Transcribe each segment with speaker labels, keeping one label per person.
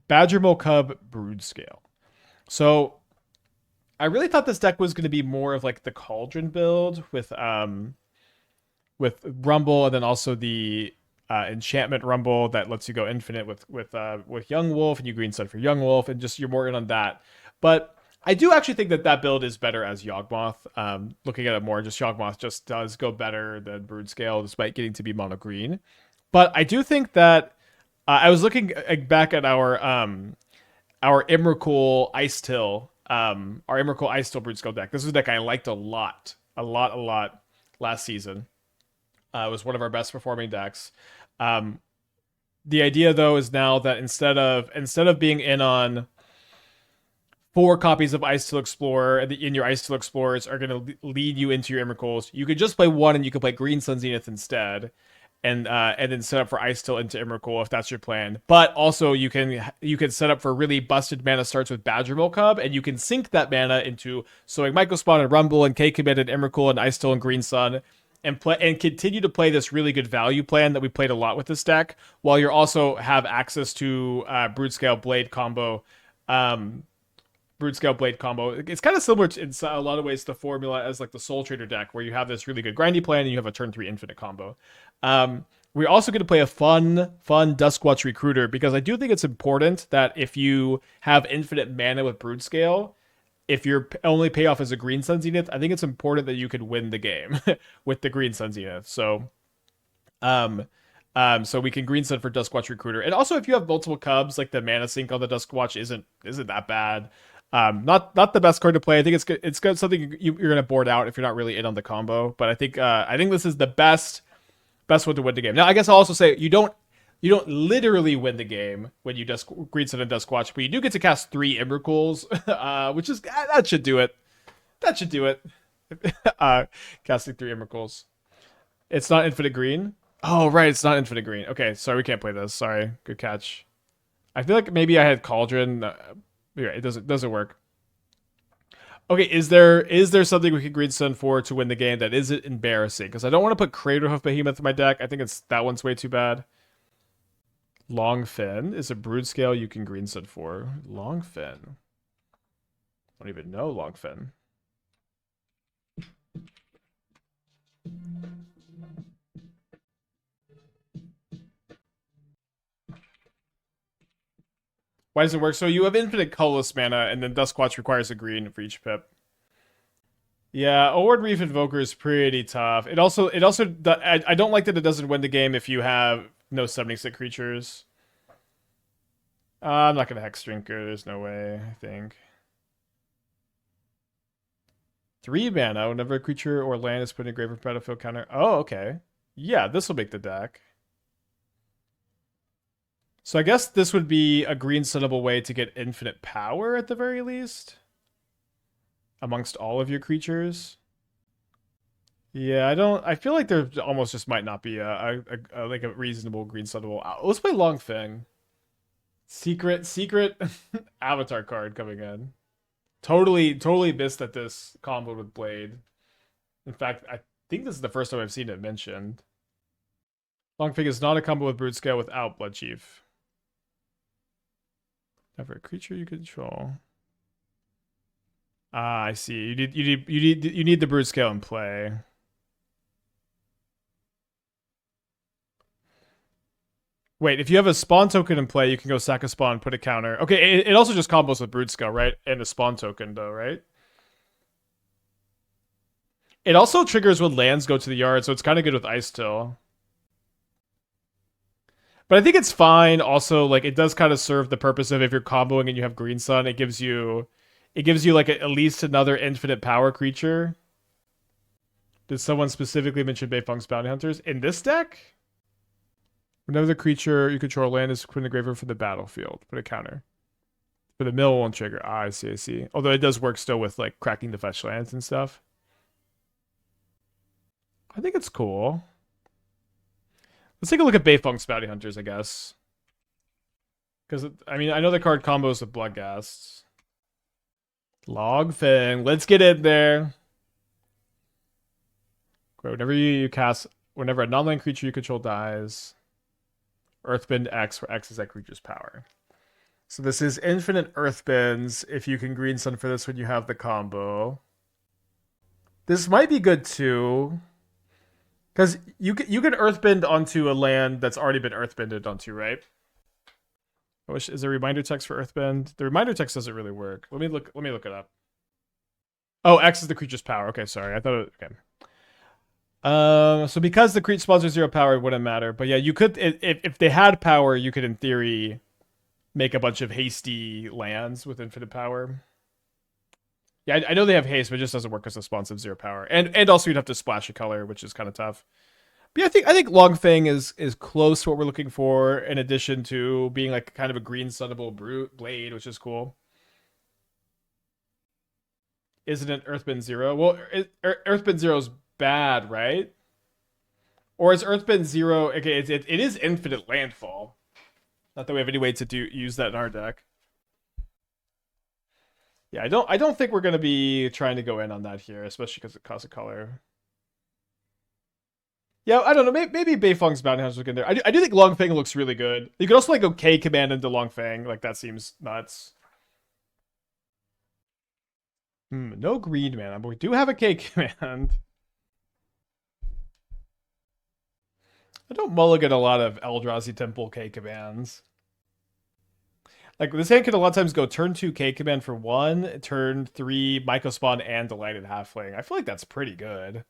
Speaker 1: Badgermole Cub Broodscale. So I really thought this deck was going to be more of like the Cauldron build with Rumble, and then also the Enchantment Rumble that lets you go infinite with Young Wolf, and you green sun for Young Wolf, and just you're more in on that. But I do actually think that that build is better as Yawgmoth. Looking at it more, just Yawgmoth just does go better than Broodscale, despite getting to be mono green. But I do think that I was looking back at our Emrakul Icetill our Emrakul Icetill Broodscale deck. This is a deck I liked a lot last season. It was one of our best performing decks. Um, the idea though is now that instead of being in on four copies of Icetill Explorer, and in your Icetill Explorers are going to lead you into your Emrakuls, you could just play one, and you could play Green Sun Zenith instead, and then set up for Icetill into Emrakul if that's your plan. But also you can set up for really busted mana starts with Badgermole Cub, and you can sink that mana into Sowing Mycospawn and Rumble and K Command and Emrakul and Icetill and Green Sun, and play and continue to play this really good value plan that we played a lot with this deck, while you also have access to Broodscale Blade combo. Um, Broodscale Blade combo. It's kind of similar in a lot of ways to the formula as like the Soul Trader deck, where you have this really good grindy plan and you have a turn 3 infinite combo. We're also going to play a fun Duskwatch Recruiter, because I do think it's important that if you have infinite mana with Broodscale, if your only payoff is a Green Sun Zenith, I think it's important that you could win the game with the Green Sun Zenith. Um, so we can Green Sun for Duskwatch Recruiter, and also if you have multiple Cubs, like the mana sink on the Duskwatch isn't that bad. Not the best card to play. I think it's good. It's good something you're gonna board out if you're not really in on the combo. But I think this is the best one to win the game. Now I guess I'll also say you don't literally win the game when you just Green Sun and Duskwatch, but you do get to cast 3 Emrakuls, which is that should do it. That should do it. Casting 3 Emrakuls. It's not infinite green. Oh right, it's not infinite green. Okay, sorry, we can't play this. Sorry, good catch. I feel like maybe I had Cauldron. Yeah, it doesn't work. Okay, is there something we could Green Sun for to win the game that isn't embarrassing? Because I don't want to put Craterhoof Behemoth in my deck. I think that one's way too bad. Long Fin is a brood scale you can Green Sun for. Long Fin. I don't even know Long Fin. Why does it work? So you have infinite colorless mana, and then Duskwatch requires a green for each pip. Yeah, Ord Reef Invoker is pretty tough. I don't like that it doesn't win the game if you have no summoning sick creatures. I'm not gonna Hex Drinker. There's no way. I think 3 mana whenever a creature or land is put in a grave or battlefield counter. Oh, okay. Yeah, this will make the deck. So I guess this would be a green sunnable way to get infinite power at the very least amongst all of your creatures. Yeah, I don't. I feel like there almost just might not be a like a reasonable green sunnable. Let's play Long Feng. Secret avatar card coming in. Totally missed that this combo with Blade. In fact, I think this is the first time I've seen it mentioned. Long Feng is not a combo with Broodscale without Bloodchief. Never a creature you control. Ah, I see. You need the Broodscale in play. Wait, if you have a spawn token in play, you can go sack a spawn, put a counter. Okay, it also just combos with Broodscale, right? And a spawn token, though, right? It also triggers when lands go to the yard, so it's kind of good with Icetill. But I think it's fine. Also, like it does kind of serve the purpose of if you're comboing and you have Green Sun, it gives you like at least another infinite power creature. Did someone specifically mention Beifeng's Bounty Hunters in this deck? Whenever the creature you control land is put in the graveyard from the battlefield, put a counter. For the mill won't trigger. Ah, I see, I see. Although it does work still with like cracking the fetch lands and stuff. I think it's cool. Let's take a look at Beifeng's Bounty Hunters, I guess. Because, I mean, I know the card combos with Bloodghasts. Log Fang. Let's get in there. Whenever a non-land creature you control dies, Earthbend X, where X is that creature's power. So this is infinite earthbends if you can green sun for this when you have the combo. This might be good too. Because you can earthbend onto a land that's already been earthbended onto, right? I wish is there a reminder text for earthbend? The reminder text doesn't really work. Let me look it up. Oh, X is the creature's power. Okay, sorry. I thought it okay. So because the creature spawns are 0 power, it wouldn't matter. But yeah, you could if they had power, you could in theory make a bunch of hasty lands with infinite power. Yeah, I know they have haste, but it just doesn't work as a spawn of 0 power. And also you'd have to splash a color, which is kind of tough. But yeah, I think Long Fang is close to what we're looking for, in addition to being like kind of a green sunnable blade, which is cool. Isn't it Earthbend 0? Well, Earthbend 0 is bad, right? Or is Earthbend 0? Okay, it is infinite landfall. Not that we have any way to use that in our deck. Yeah, I don't think we're gonna be trying to go in on that here, especially because it costs a color. Yeah, I don't know. Maybe Beifong's Bounty Hunter's looking there. I do think Long Fang looks really good. You could also like go K command into Long Fang. Like that seems nuts. No green mana, but we do have a K command. I don't mulligan a lot of Eldrazi Temple K commands. Like this hand can a lot of times go turn 2 K command for 1, turn 3 Mycospawn and Delighted Halfling. I feel like that's pretty good. I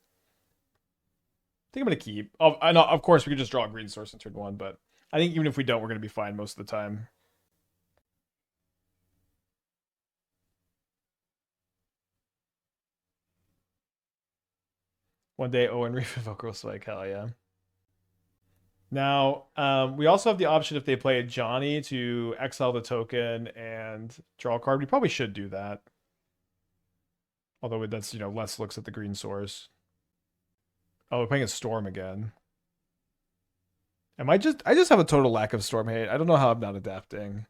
Speaker 1: think I'm gonna keep. Oh, I know, of course we could just draw a green source in turn 1, but I think even if we don't, we're gonna be fine most of the time. One day Owen Reef Vocal Spike, hell yeah. Now, we also have the option if they play a Johnny to exile the token and draw a card. We probably should do that. Although that's, less looks at the green source. Oh, we're playing a Storm again. I just have a total lack of Storm hate. I don't know how I'm not adapting.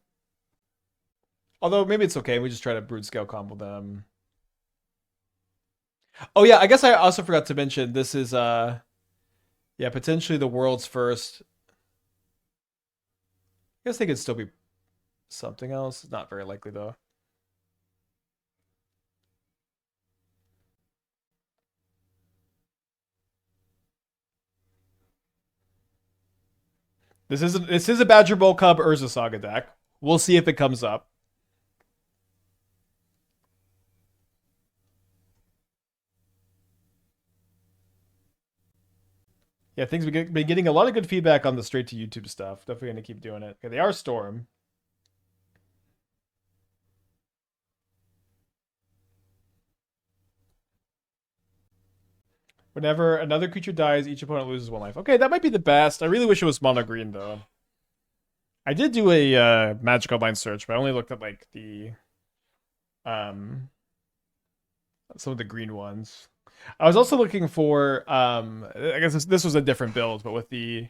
Speaker 1: Although maybe it's okay. We just try to Broodscale combo them. Oh yeah, I guess I also forgot to mention this is yeah, potentially the world's first. I guess they could still be something else. Not very likely though. This is a Badgermole Cub Urza Saga deck. We'll see if it comes up. Yeah, things we've been getting a lot of good feedback on the straight to YouTube stuff. Definitely gonna keep doing it. Okay, they are Storm. Whenever another creature dies, each opponent loses 1 life. Okay, that might be the best. I really wish it was mono green though. I did do a magic online search, but I only looked at like the um some of the green ones. I was also looking for I guess this was a different build, but with the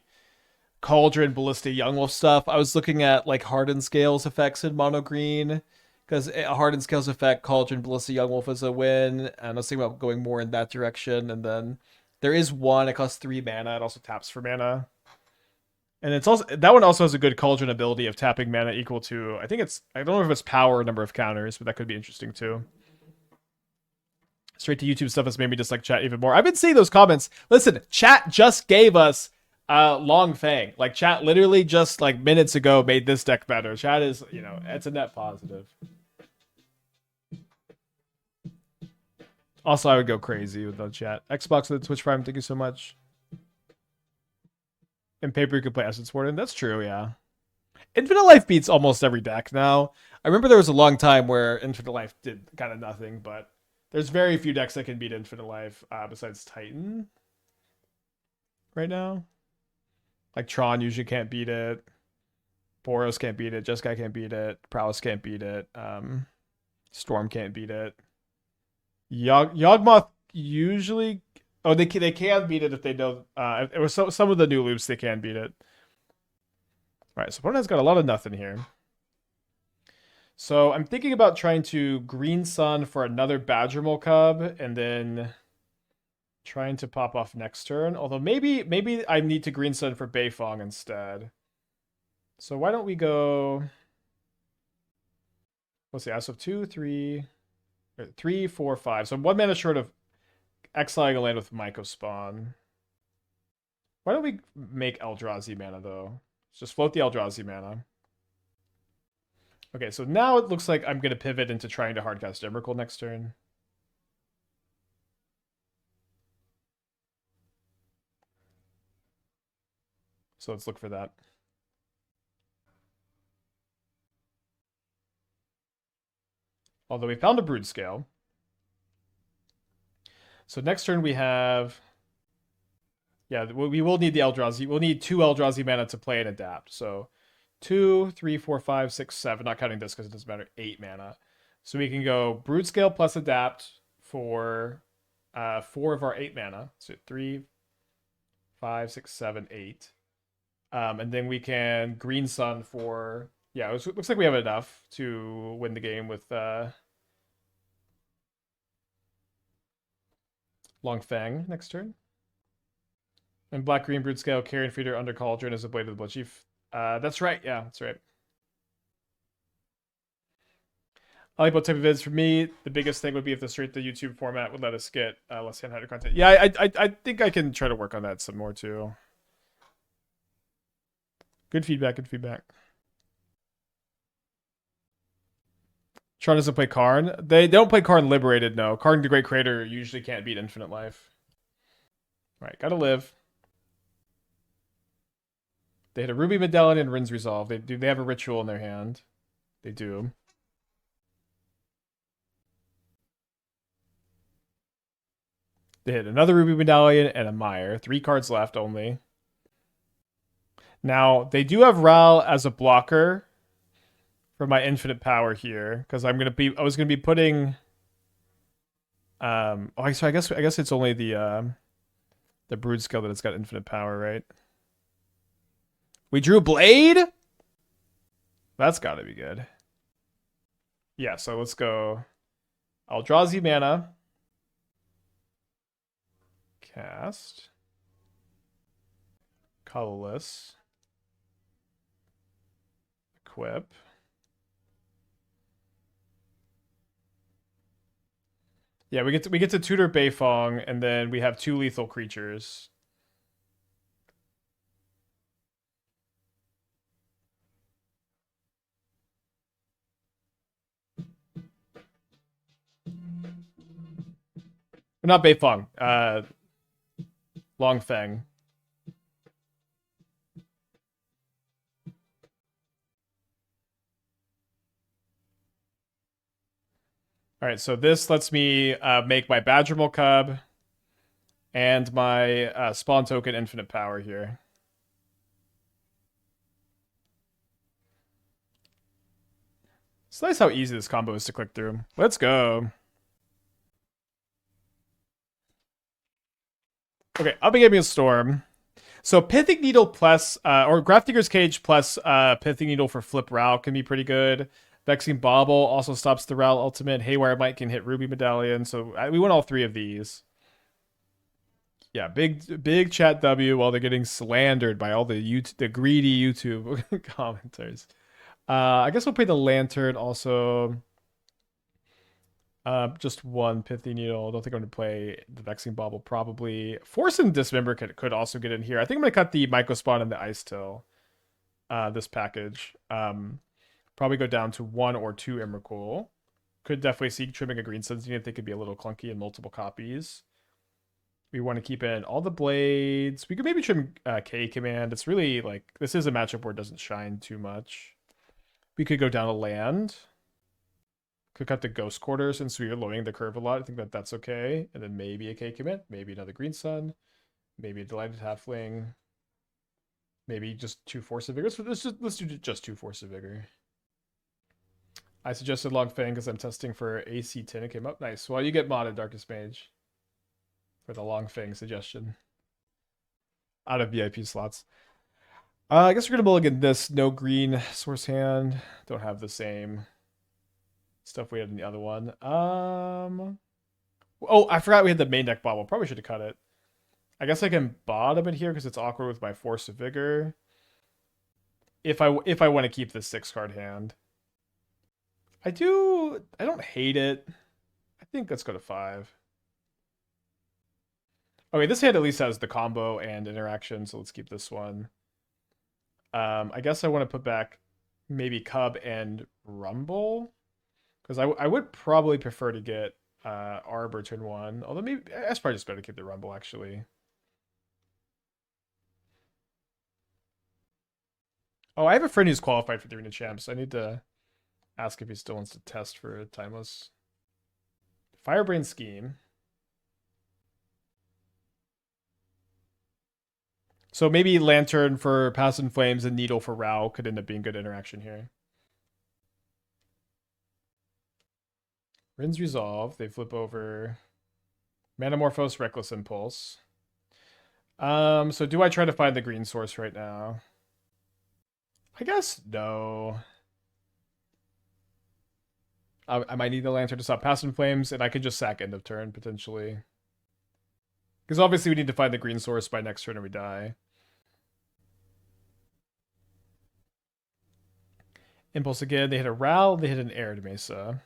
Speaker 1: Cauldron Ballista Young Wolf stuff, I was looking at like Hardened Scales effects in mono green, because a Hardened Scales effect, Cauldron Ballista Young Wolf is a win, and I was thinking about going more in that direction. And then there is one, it costs 3 mana, it also taps for mana. And it's also that one also has a good Cauldron ability of tapping mana equal to, I don't know if it's power or number of counters, but that could be interesting too. Straight to YouTube stuff has made me dislike chat even more. I've been seeing those comments. Listen, chat just gave us Long Fang. Like chat literally just like minutes ago made this deck better. Chat is, it's a net positive. Also, I would go crazy with the chat. Xbox with the Twitch Prime, thank you so much. In paper, you could play Essence Warden. That's true, yeah. Infinite Life beats almost every deck now. I remember there was a long time where Infinite Life did kind of nothing, but there's very few decks that can beat Infinite Life besides Titan right now. Like Tron usually can't beat it. Boros can't beat it. Jeskai can't beat it. Prowess can't beat it. Storm can't beat it. Yawgmoth usually... Oh, they can beat it if they know... it was some of the new loops, they can beat it. Alright, so opponent's got a lot of nothing here. So I'm thinking about trying to Green Sun for another Badgermole Cub, and then trying to pop off next turn. Although maybe I need to Green Sun for Beifong instead. So why don't we go... let's see, I have 2, 3, 3, 4, 5. So I'm 1 mana short of exiling a land with Mycospawn. Why don't we make Eldrazi mana, though? Let's just float the Eldrazi mana. Okay, so now it looks like I'm going to pivot into trying to hardcast Emrakul next turn. So let's look for that. Although we found a Broodscale. So next turn we have... Yeah, we will need the Eldrazi. We'll need 2 Eldrazi mana to play and adapt. So 2, 3, 4, 5, 6, 7. Not counting this because it doesn't matter. 8 mana. So we can go Broodscale plus adapt for 4 of our 8 mana. So 3, 5, 6, 7, 8. And then we can Green Sun for... Yeah, it looks like we have enough to win the game with Long Feng next turn. And Black-Green Broodscale, Carrion Feeder, Under Cauldron as a Blade of the Bloodchief. That's right, yeah, that's right. I like both type of vids. For me, the biggest thing would be if the YouTube format would let us get less hand-hyder content. Yeah, I think I can try to work on that some more too. Good feedback, good feedback. Tron doesn't play Karn. They don't play Karn Liberated, no. Karn the Great Creator usually can't beat Infinite Life. Alright, gotta live. They hit a Ruby Medallion and Rin's Resolve. They have a ritual in their hand. They do. They hit another Ruby Medallion and a Mire. 3 cards left only. Now, they do have Ral as a blocker for my infinite power here, because I was gonna be putting so I guess it's only the Broodscale that it's got infinite power, right? We drew Blade? That's gotta be good. Yeah, so let's go Eldrazi mana. Cast. Colorless. Equip. Yeah, we get to tutor Beifong, and then we have 2 lethal creatures. Not Beifong. Long Feng. All right, so this lets me make my Badgermole Cub and my spawn token infinite power here. It's nice how easy this combo is to click through. Let's go. Okay, I'll be giving a Storm. So Pithing Needle plus, or Grafdigger's Cage plus Pithing Needle for flip Ral can be pretty good. Vexing Bauble also stops the Ral ultimate. Haywire Mite can hit Ruby Medallion. So we want all 3 of these. Yeah, big chat W while they're getting slandered by all the greedy YouTube commenters. I guess we'll play the Lantern also. Just 1 Pithy Needle. I don't think I'm going to play the Vexing Bauble probably. Force and Dismember could also get in here. I think I'm going to cut the Mycospawn and the Icetill. This package. Probably go down to 1 or 2 Emrakul. Could definitely see trimming a Green Sun Zenith. They could be a little clunky in multiple copies. We want to keep in all the blades. We could maybe trim K Command. It's really like, this is a matchup where it doesn't shine too much. We could go down a land. Could cut the Ghost Quarter since we are lowering the curve a lot. I think that's okay. And then maybe a K Command. Maybe another Green Sun. Maybe a Delighted Halfling. Maybe just 2 Force of Vigor. So let's do just 2 Force of Vigor. I suggested Long Fang because I'm testing for AC 10. It came up nice. Well, you get modded Darkest Mage for the Long Fang suggestion out of VIP slots. I guess we're gonna mulligan this. No green source hand. Don't have the same stuff we had in the other one. Oh, I forgot we had the main deck bauble. Probably should have cut it. I guess I can bottom it here because it's awkward with my Force of Vigor. If I want to keep this 6-card hand. I don't hate it. I think let's go to 5. Okay, this hand at least has the combo and interaction, so let's keep this one. I guess I want to put back maybe Cub and Rumble, because I would probably prefer to get Arbor turn 1. Although maybe that's probably just better to keep the Rumble actually. Oh, I have a friend who's qualified for the Arena Champs. I need to ask if he still wants to test for a Timeless. Firebrain Scheme. So maybe Lantern for Pass and Flames and Needle for Rao could end up being good interaction here. Rin's Resolve. They flip over Manamorphose, Reckless Impulse. So do I try to find the green source right now? I guess no. I might need the Lantern to stop Pass and Flames, and I could just sack end of turn, potentially. Because obviously we need to find the green source by next turn or we die. Impulse again. They hit a Ral. They hit an Arid Mesa.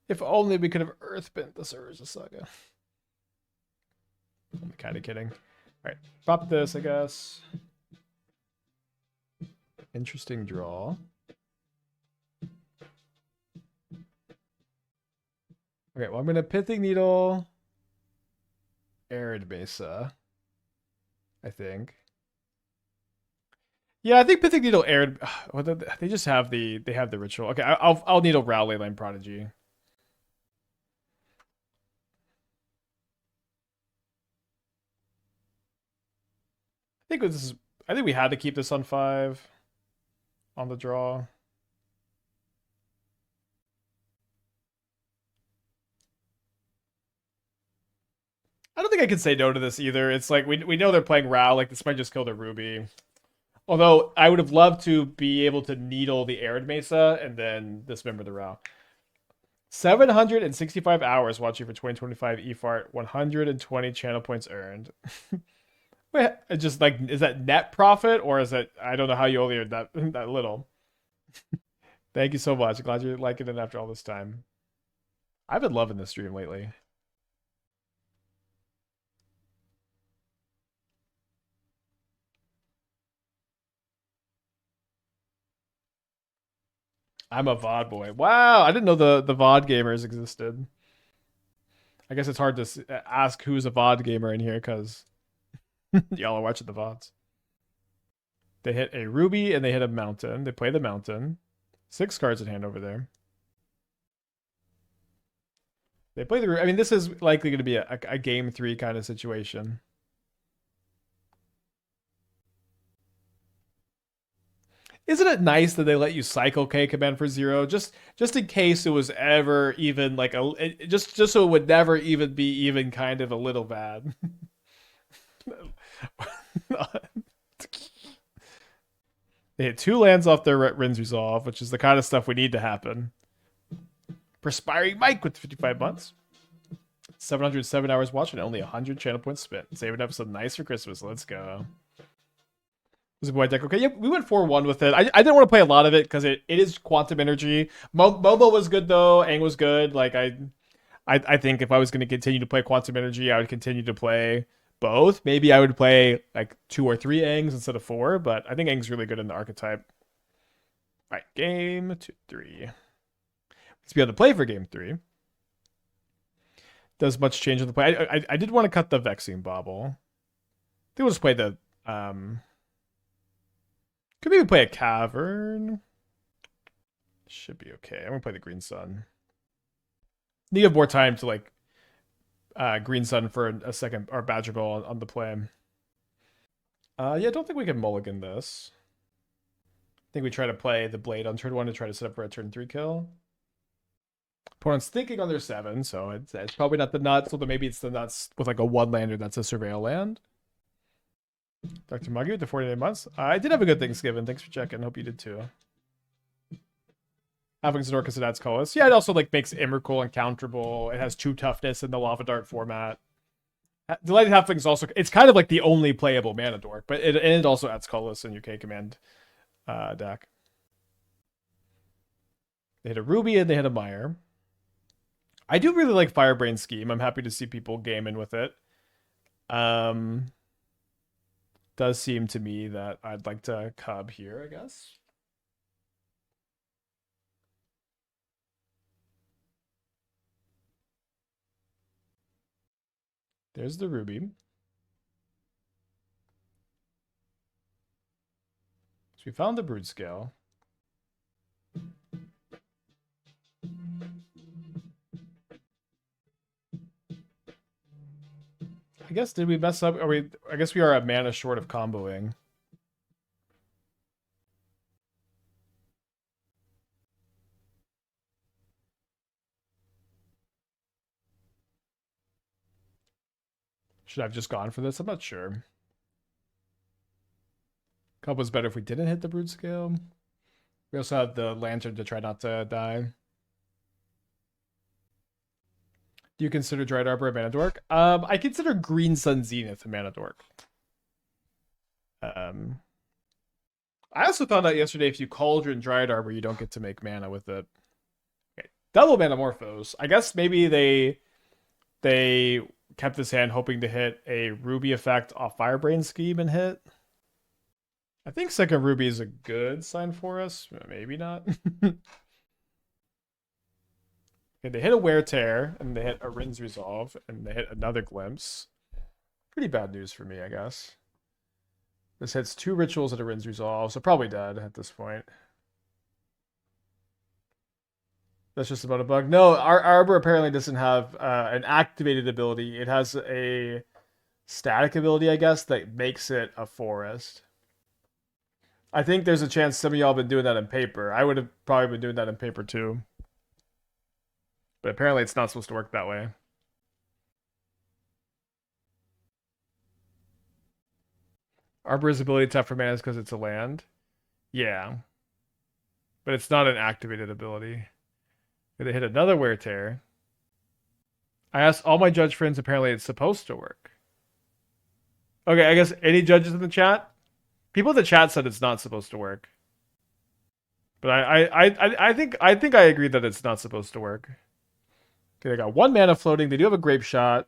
Speaker 1: If only we could have Earthbent this Urza Saga. I'm kind of kidding. Alright, pop this, I guess. Interesting draw. Okay, well, I'm going to Pithing Needle, Arid Mesa, I think. Yeah, I think Pithing Needle, Arid. Well, they just have the ritual. Okay, I'll Needle Ral Leyline Prodigy. I think we had to keep this on 5 on the draw. I don't think I can say no to this either. It's like we know they're playing Ral. Like this might just kill the Ruby. Although I would have loved to be able to Needle the Arid Mesa and then Dismember the Ral. 765 hours watching for 2025 EFART, 120 channel points earned. Wait, just like, is that net profit or is that, I don't know how you only earned that little. Thank you so much. Glad you're liking it after all this time. I've been loving this stream lately. I'm a VOD boy. Wow, I didn't know the VOD gamers existed. I guess it's hard to ask who's a VOD gamer in here because y'all are watching the VODs. They hit a Ruby and they hit a Mountain. They play the Mountain. 6 cards in hand over there. They play the Ruby. I mean, this is likely going to be a game 3 kind of situation. Isn't it nice that they let you cycle K command for 0 just in case it was ever even like just so it would never even be even kind of a little bad. They hit 2 lands off their Rin's Resolve, which is the kind of stuff we need to happen. Perspiring Mike with 55 months. 707 hours watching, only 100 channel points spent. Saving up some nice for Christmas. Let's go. Was a boy deck okay? Yeah, we went 4-1 with it. I didn't want to play a lot of it because it is quantum energy. Momo was good though. Aang was good. Like I think if I was going to continue to play quantum energy, I would continue to play both. Maybe I would play like 2 or 3 Aangs instead of 4, but I think Aang's really good in the archetype. All right, game 2, 3. Let's be able to play for game 3. Does much change in the play. I did want to cut the Vexing Bauble. I think we'll just play the could maybe play a Cavern. Should be okay. I'm gonna play the Green Sun. Need more time to like Green Sun for a second or Badgermole on the play. Yeah, I don't think we can mulligan this. I think we try to play the Blade on turn 1 to try to set up for a turn 3 kill. Opponent's thinking on their 7, so it's probably not the nuts, although maybe it's the nuts with like a 1-lander that's a Surveil land. Dr. Muggy with the 49 months. I did have a good Thanksgiving. Thanks for checking. Hope you did too. Having Zedorcus and adds Collis. Yeah, it also like makes Emrakul uncounterable. It has 2 toughness in the Lava Dart format. Delighted Halfling is also, it's kind of like the only playable mana dork, but it also adds colorless in your K command deck. They hit a Ruby and they hit a Mire. I do really like Firebrain Scheme. I'm happy to see people gaming with it. Does seem to me that I'd like to Cub here, I guess. There's the Ruby. So we found the Broodscale. I guess, did we mess up? I guess we are a mana short of comboing. Should I have just gone for this? I'm not sure. Cub was better if we didn't hit the Broodscale. We also have the Lantern to try not to die. Do you consider Dryad Arbor a mana dork? I consider Green Sun Zenith a mana dork. I also found out yesterday if you Cauldron Dryad Arbor, you don't get to make mana with it. Okay. Double Manamorphose. I guess maybe they kept this hand hoping to hit a Ruby effect off Firebrain Scheme and hit. I think second Ruby is a good sign for us. Maybe not. Okay, they hit a Wear Tear, and they hit a Rin's Resolve, and they hit another Glimpse. Pretty bad news for me, I guess. This hits 2 Rituals and a Rin's Resolve, so probably dead at this point. That's just about a bug. No, our Arbor apparently doesn't have an activated ability. It has a static ability, I guess, that makes it a forest. I think there's a chance some of y'all been doing that in paper. I would have probably been doing that in paper too. But apparently it's not supposed to work that way. Arbor's ability to tap for mana is because it's a land. Yeah. But it's not an activated ability. They hit another Wear Tear. I asked all my judge friends, apparently it's supposed to work. Okay, I guess any judges in the chat? People in the chat said it's not supposed to work. But I think I agree that it's not supposed to work. Okay, they got 1 mana floating. They do have a Grape Shot.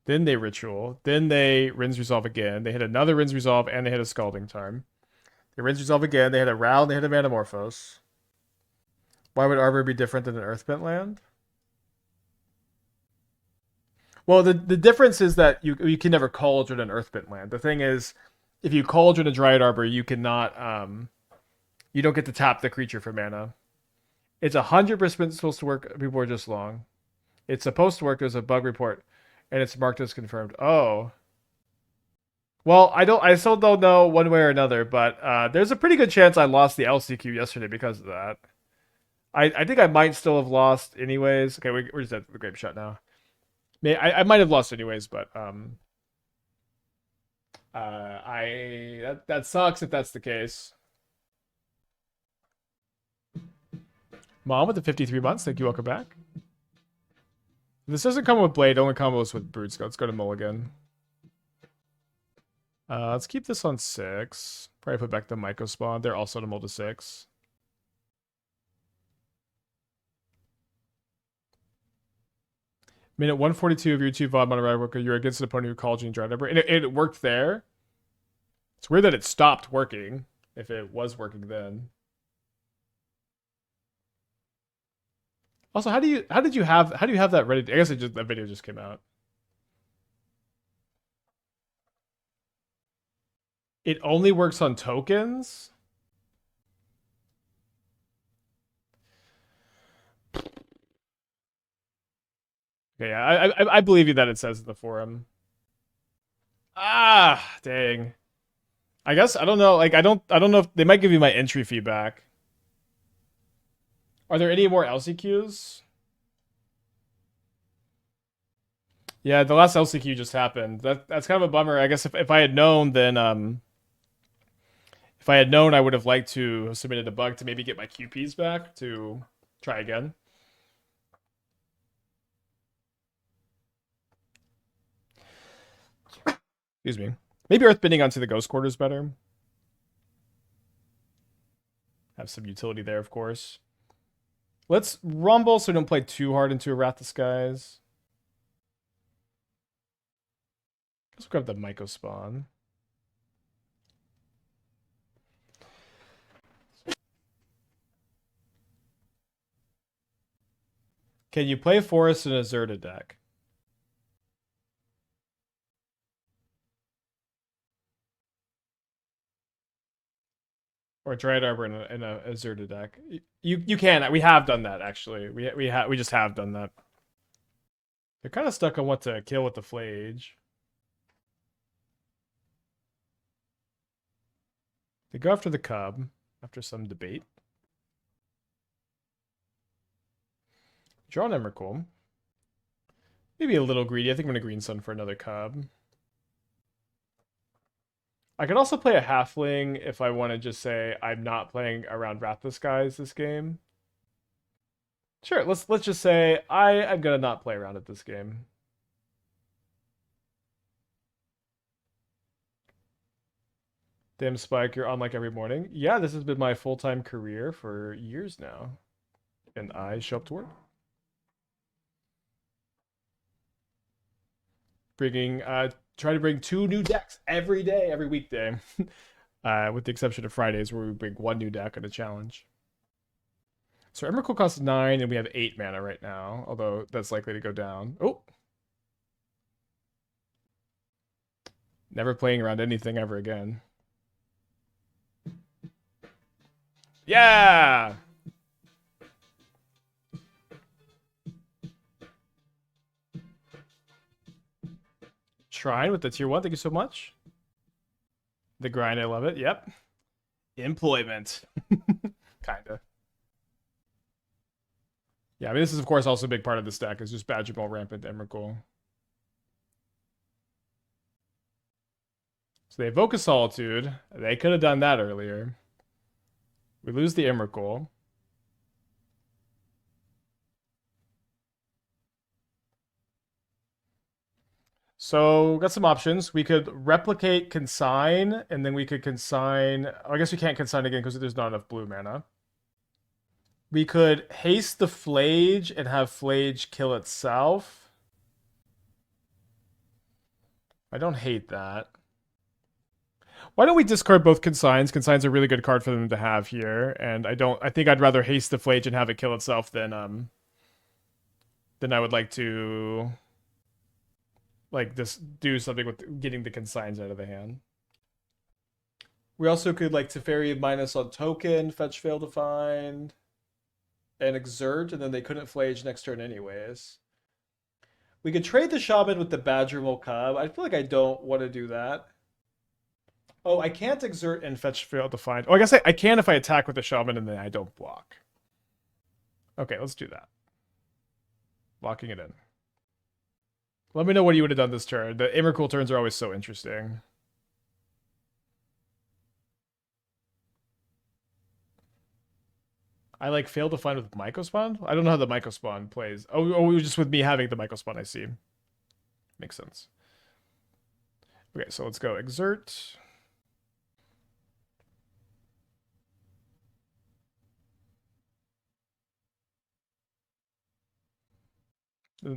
Speaker 1: Then they Ritual. Then they Rin's Resolve again. They hit another Rin's Resolve, and they hit a Scalding Tarn. They Rin's Resolve again. They hit a Ral, and they hit a Manamorphose. Why would Arbor be different than an Earthbent land? Well, the difference is that you can never Cauldron an Earthbent land. The thing is, if you Cauldron a Dryad Arbor, you cannot, you don't get to tap the creature for mana. It's 100% supposed to work. People are just long. It's supposed to work. There's a bug report, and it's marked as confirmed. Oh. Well, I still don't know one way or another, but there's a pretty good chance I lost the LCQ yesterday because of that. I think I might still have lost anyways. Okay, we're just at the Grape Shot now. I might have lost anyways, but that sucks if that's the case. Mom with the 53 months, thank you, welcome back. This doesn't come with Blade, only combos with Broodscale. Let's go to Mulligan. Let's keep this on 6. Probably put back the Mycospawn. They're also to mull to 6. Minute 142 of your 2 VOD Mono Worker, you're against an opponent who called you and Dryad Arbor. And it worked there. It's weird that it stopped working, if it was working then. Also, how do you have that ready? I guess that video just came out. It only works on tokens? Okay, I believe you that it says in the forum. Ah, dang. I guess I don't know. Like I don't know if they might give you my entry fee back. Are there any more LCQs? Yeah, the last LCQ just happened. That's kind of a bummer. I guess if I had known, then If I had known, I would have liked to have submitted a bug to maybe get my QPs back to try again. Excuse me. Maybe Earthbending onto the Ghost Quarter is better. Have some utility there, of course. Let's rumble so we don't play too hard into a Wrath of Skies. Let's grab the Mycospawn. Can you play Forest in a Zerta deck? Or Dryad Arbor in a Zerta deck? You can. We have done that actually. We just have done that. They're kind of stuck on what to kill with the Flage. They go after the Cub after some debate. Draw an Emrakul. Maybe a little greedy. I think I'm going to Green Sun for another Cub. I could also play a Halfling if I want to just say I'm not playing around Wrath of Skies this game. Sure, let's just say I'm going to not play around it this game. Damn, Spike, you're on like every morning. Yeah, this has been my full-time career for years now. And I show up to work. Try to bring 2 new decks every day, every weekday. With the exception of Fridays where we bring 1 new deck at a challenge. So Emrakul costs 9 and we have 8 mana right now, although that's likely to go down. Oh! Never playing around anything ever again. Yeah! Shrine with the tier 1, thank you so much. The grind, I love it, yep. Employment. Kinda. Yeah, I mean, this is, of course, also a big part of this deck, is just Badgermole Rampant Emrakul. So they evoke a Solitude. They could have done that earlier. We lose the Emrakul. So, got some options. We could replicate Consign, and then we could Consign... Oh, I guess we can't Consign again because there's not enough blue mana. We could haste the Flage and have Flage kill itself. I don't hate that. Why don't we discard both Consigns? Consign's a really good card for them to have here, and I think I'd rather haste the Flage and have it kill itself than I would like to like just do something with getting the Consigns out of the hand. We also could like Teferi minus on token, fetch fail to find, and exert, and then they couldn't Flage next turn anyways. We could trade the Shaman with the Badgermole Cub. I feel like I don't want to do that. Oh, I can't exert and fetch fail to find. Oh, I guess I can if I attack with the Shaman and then I don't block. Okay, let's do that. Locking it in. Let me know what you would have done this turn. The Emrakul turns are always so interesting. I like fail to find with Mycospawn? I don't know how the Mycospawn plays. Oh, just with me having the Mycospawn, I see. Makes sense. Okay, so let's go exert.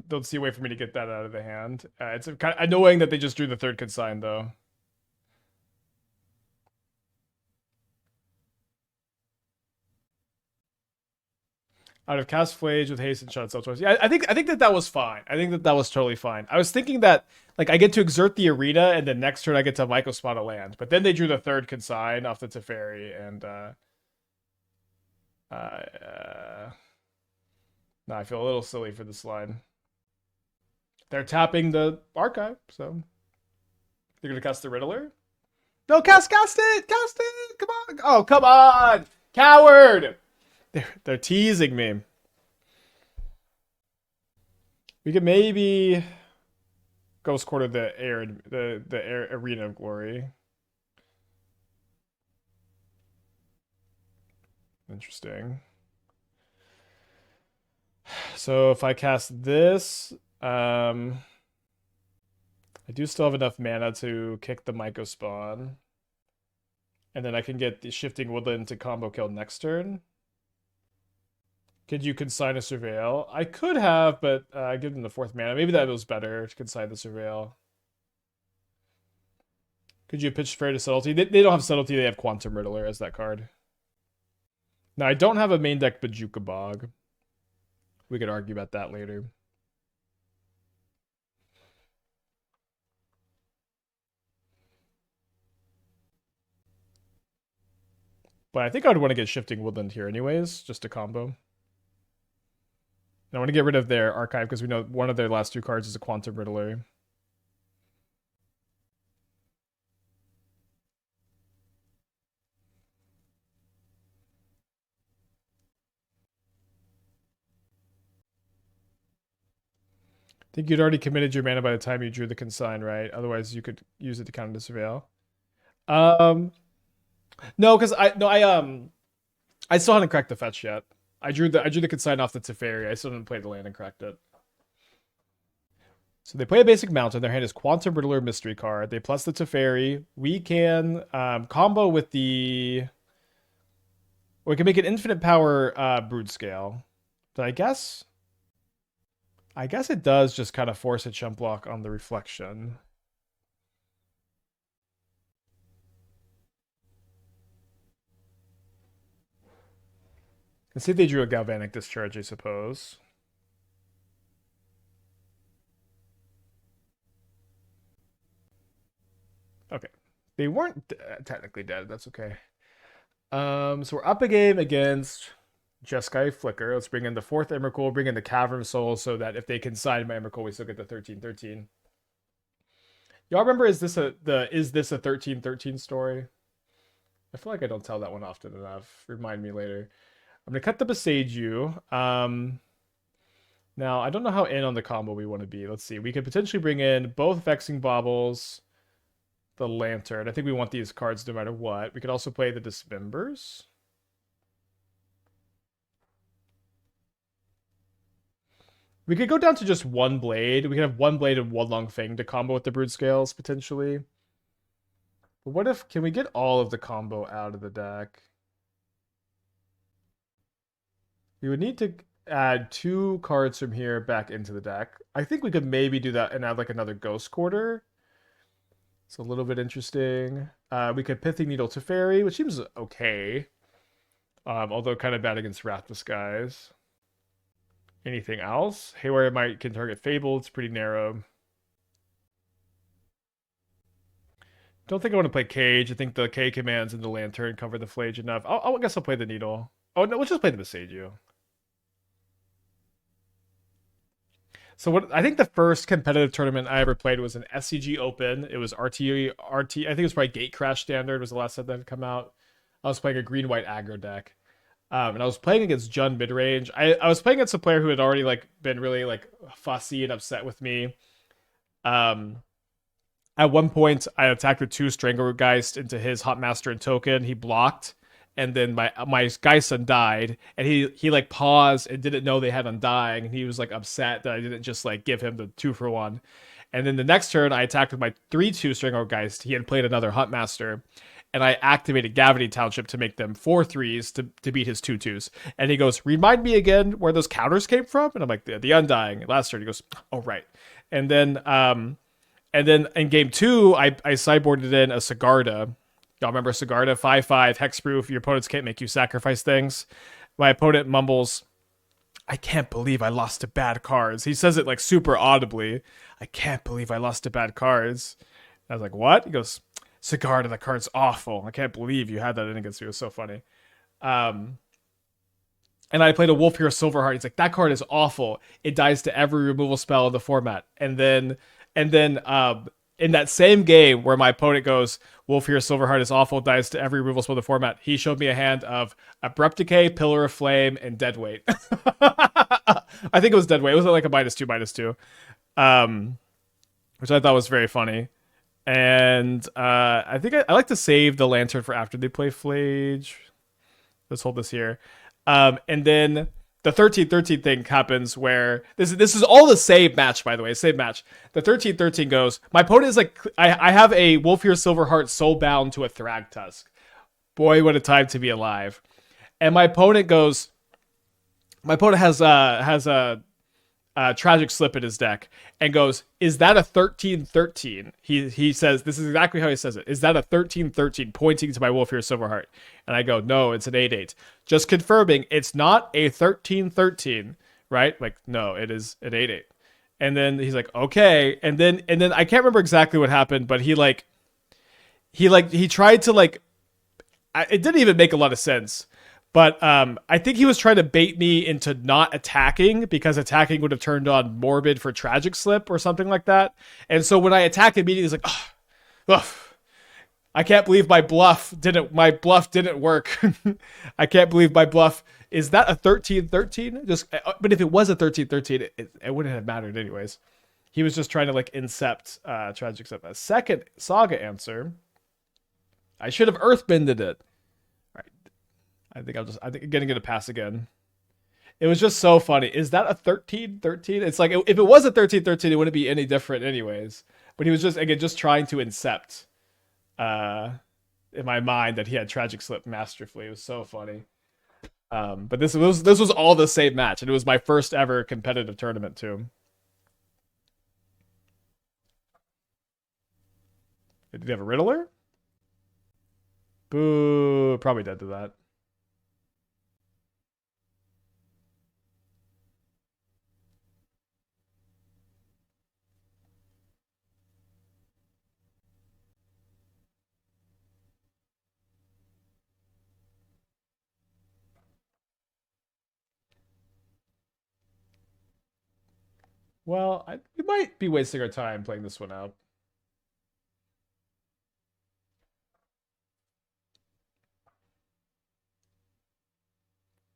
Speaker 1: Don't see a way for me to get that out of the hand. It's kind of annoying that they just drew the 3rd Consign, though. Out of cast Flage with haste and shot itself twice. Yeah, I think that was fine. I think that was totally fine. I was thinking that like I get to exert the arena and then next turn I get to Mycospawn a land, but then they drew the 3rd Consign off the Teferi and now I feel a little silly for this line. They're tapping the archive, so they're gonna cast the Riddler. No, cast it, come on. Oh, come on, coward. They're teasing me. We could maybe Ghost Quarter the Arena of Glory. Interesting. So if I cast this, I do still have enough mana to kick the Mycospawn. And then I can get the Shifting Woodland to combo kill next turn. Could you consign a Surveil? I could have, but I give them the 4th mana. Maybe that was better to consign the Surveil. Could you pitch Fair to Subtlety? They don't have Subtlety, they have Quantum Riddler as that card. Now, I don't have a main deck Bajuka Bog. We could argue about that later. But I think I would want to get Shifting Woodland here anyways, just to combo. And I want to get rid of their archive because we know one of their last 2 cards is a Quantum Riddler. I think you'd already committed your mana by the time you drew the consign, right? Otherwise, you could use it to counter the Surveil. No, because I still hadn't cracked the fetch yet. I drew the consign off the Teferi. I still didn't play the land and cracked it. So they play a basic mountain. Their hand is Quantum Riddler Mystery card. They plus the Teferi. We can combo with the. We can make an infinite power Broodscale. But I guess it does just kind of force a chump block on the reflection. Let's see if they drew a Galvanic Discharge, I suppose. Okay. They weren't technically dead. That's okay. So we're up a game against Jeskai Flicker. Let's bring in the 4th Emrakul, bring in the Cavern of Souls so that if they consign my Emrakul, we still get the 13-13. Y'all remember, is this a 13-13 story? I feel like I don't tell that one often enough. Remind me later. I'm going to cut the Boseiju. Now, I don't know how in on the combo we want to be. Let's see. We could potentially bring in both Vexing Baubles, the Lantern. I think we want these cards no matter what. We could also play the Dismembers. We could go down to just 1 blade. We could have 1 blade and 1 long Feng to combo with the Broodscales, potentially. But what if... Can we get all of the combo out of the deck? We would need to add 2 cards from here back into the deck. I think we could maybe do that and add like another Ghost Quarter. It's a little bit interesting. We could Pithing Needle Teferi, which seems okay. Although kind of bad against Wrath Disguise. Anything else? Haywire Mite can target Fable. It's pretty narrow. Don't think I want to play Cage. I think the K commands and the Lantern cover the Flage enough. I guess I'll play the Needle. Oh, no, let's just play the Boseiju. So what I think the first competitive tournament I ever played was an SCG Open. It was RT. I think it was probably Gate Crash Standard was the last set that had come out. I was playing a green-white aggro deck. And I was playing against Jund midrange. I was playing against a player who had already like been really like fussy and upset with me. At one point, I attacked with 2 Stranglegeist into his Hot Master and token. He blocked, and then my Geist undied, and he like paused and didn't know they had undying, and he was like upset that I didn't just like give him the 2-for-1. And then the next turn, I attacked with my 3/2 Stranglegeist. He had played another Hot Master, and I activated Gavity Township to make them 4/3s to beat his 2/2s. And he goes, "Remind me again where those counters came from?" And I'm like, "The Undying." Last turn, he goes, "Oh right." And then in game 2, I sideboarded in a Sigarda. Y'all remember Sigarda? 5/5 hexproof. Your opponents can't make you sacrifice things. My opponent mumbles, "I can't believe I lost to bad cards." He says it like super audibly. "I can't believe I lost to bad cards." I was like, "What?" He goes, "Sigarda, the card's awful. I can't believe you had that in against me." It was so funny. And I played a Wolf Hero Silverheart. He's like, "That card is awful. It dies to every removal spell in the format." And then in that same game where my opponent goes, "Wolf Hero Silverheart is awful, dies to every removal spell in the format," he showed me a hand of Abrupt Decay, Pillar of Flame, and Deadweight. I think it was Deadweight. It was like a -2/-2. Which I thought was very funny. And I think I like to save the Lantern for after they play Flage. Let's hold this here. And then the 13-13 thing happens where this is all the same match, by the way, same match. The 13-13 goes, my opponent is like, I have a Wolfear Silverheart soulbound to a Thragtusk. Boy, what a time to be alive. And my opponent has a Tragic Slip in his deck and goes, is that a 13-13? He says, this is exactly how he says it. Is that a 13-13, pointing to my Wolfear Silverheart? And I go, no, it's an 8-8. Just confirming it's not a 13-13, right? Like, no, it is an 8-8. And then he's like, okay. And then I can't remember exactly what happened, but he tried to like, it didn't even make a lot of sense. But I think he was trying to bait me into not attacking because attacking would have turned on Morbid for Tragic Slip or something like that. And so when I attacked immediately, he was like, ugh, I can't believe my bluff didn't work. I can't believe my bluff. Is that a 13-13? But if it was a 13-13, it wouldn't have mattered anyways. He was just trying to like incept Tragic Slip. A second Saga answer. I should have Earthbended it. I think I'm gonna get a pass again. It was just so funny. Is that a 13-13? It's like, if it was a 13-13, it wouldn't be any different anyways. But he was just trying to incept in my mind that he had Tragic Slip masterfully. It was so funny. But this was all the same match, and it was my first ever competitive tournament too. Did he have a Riddler? Boo, probably dead to that. Well, we might be wasting our time playing this one out.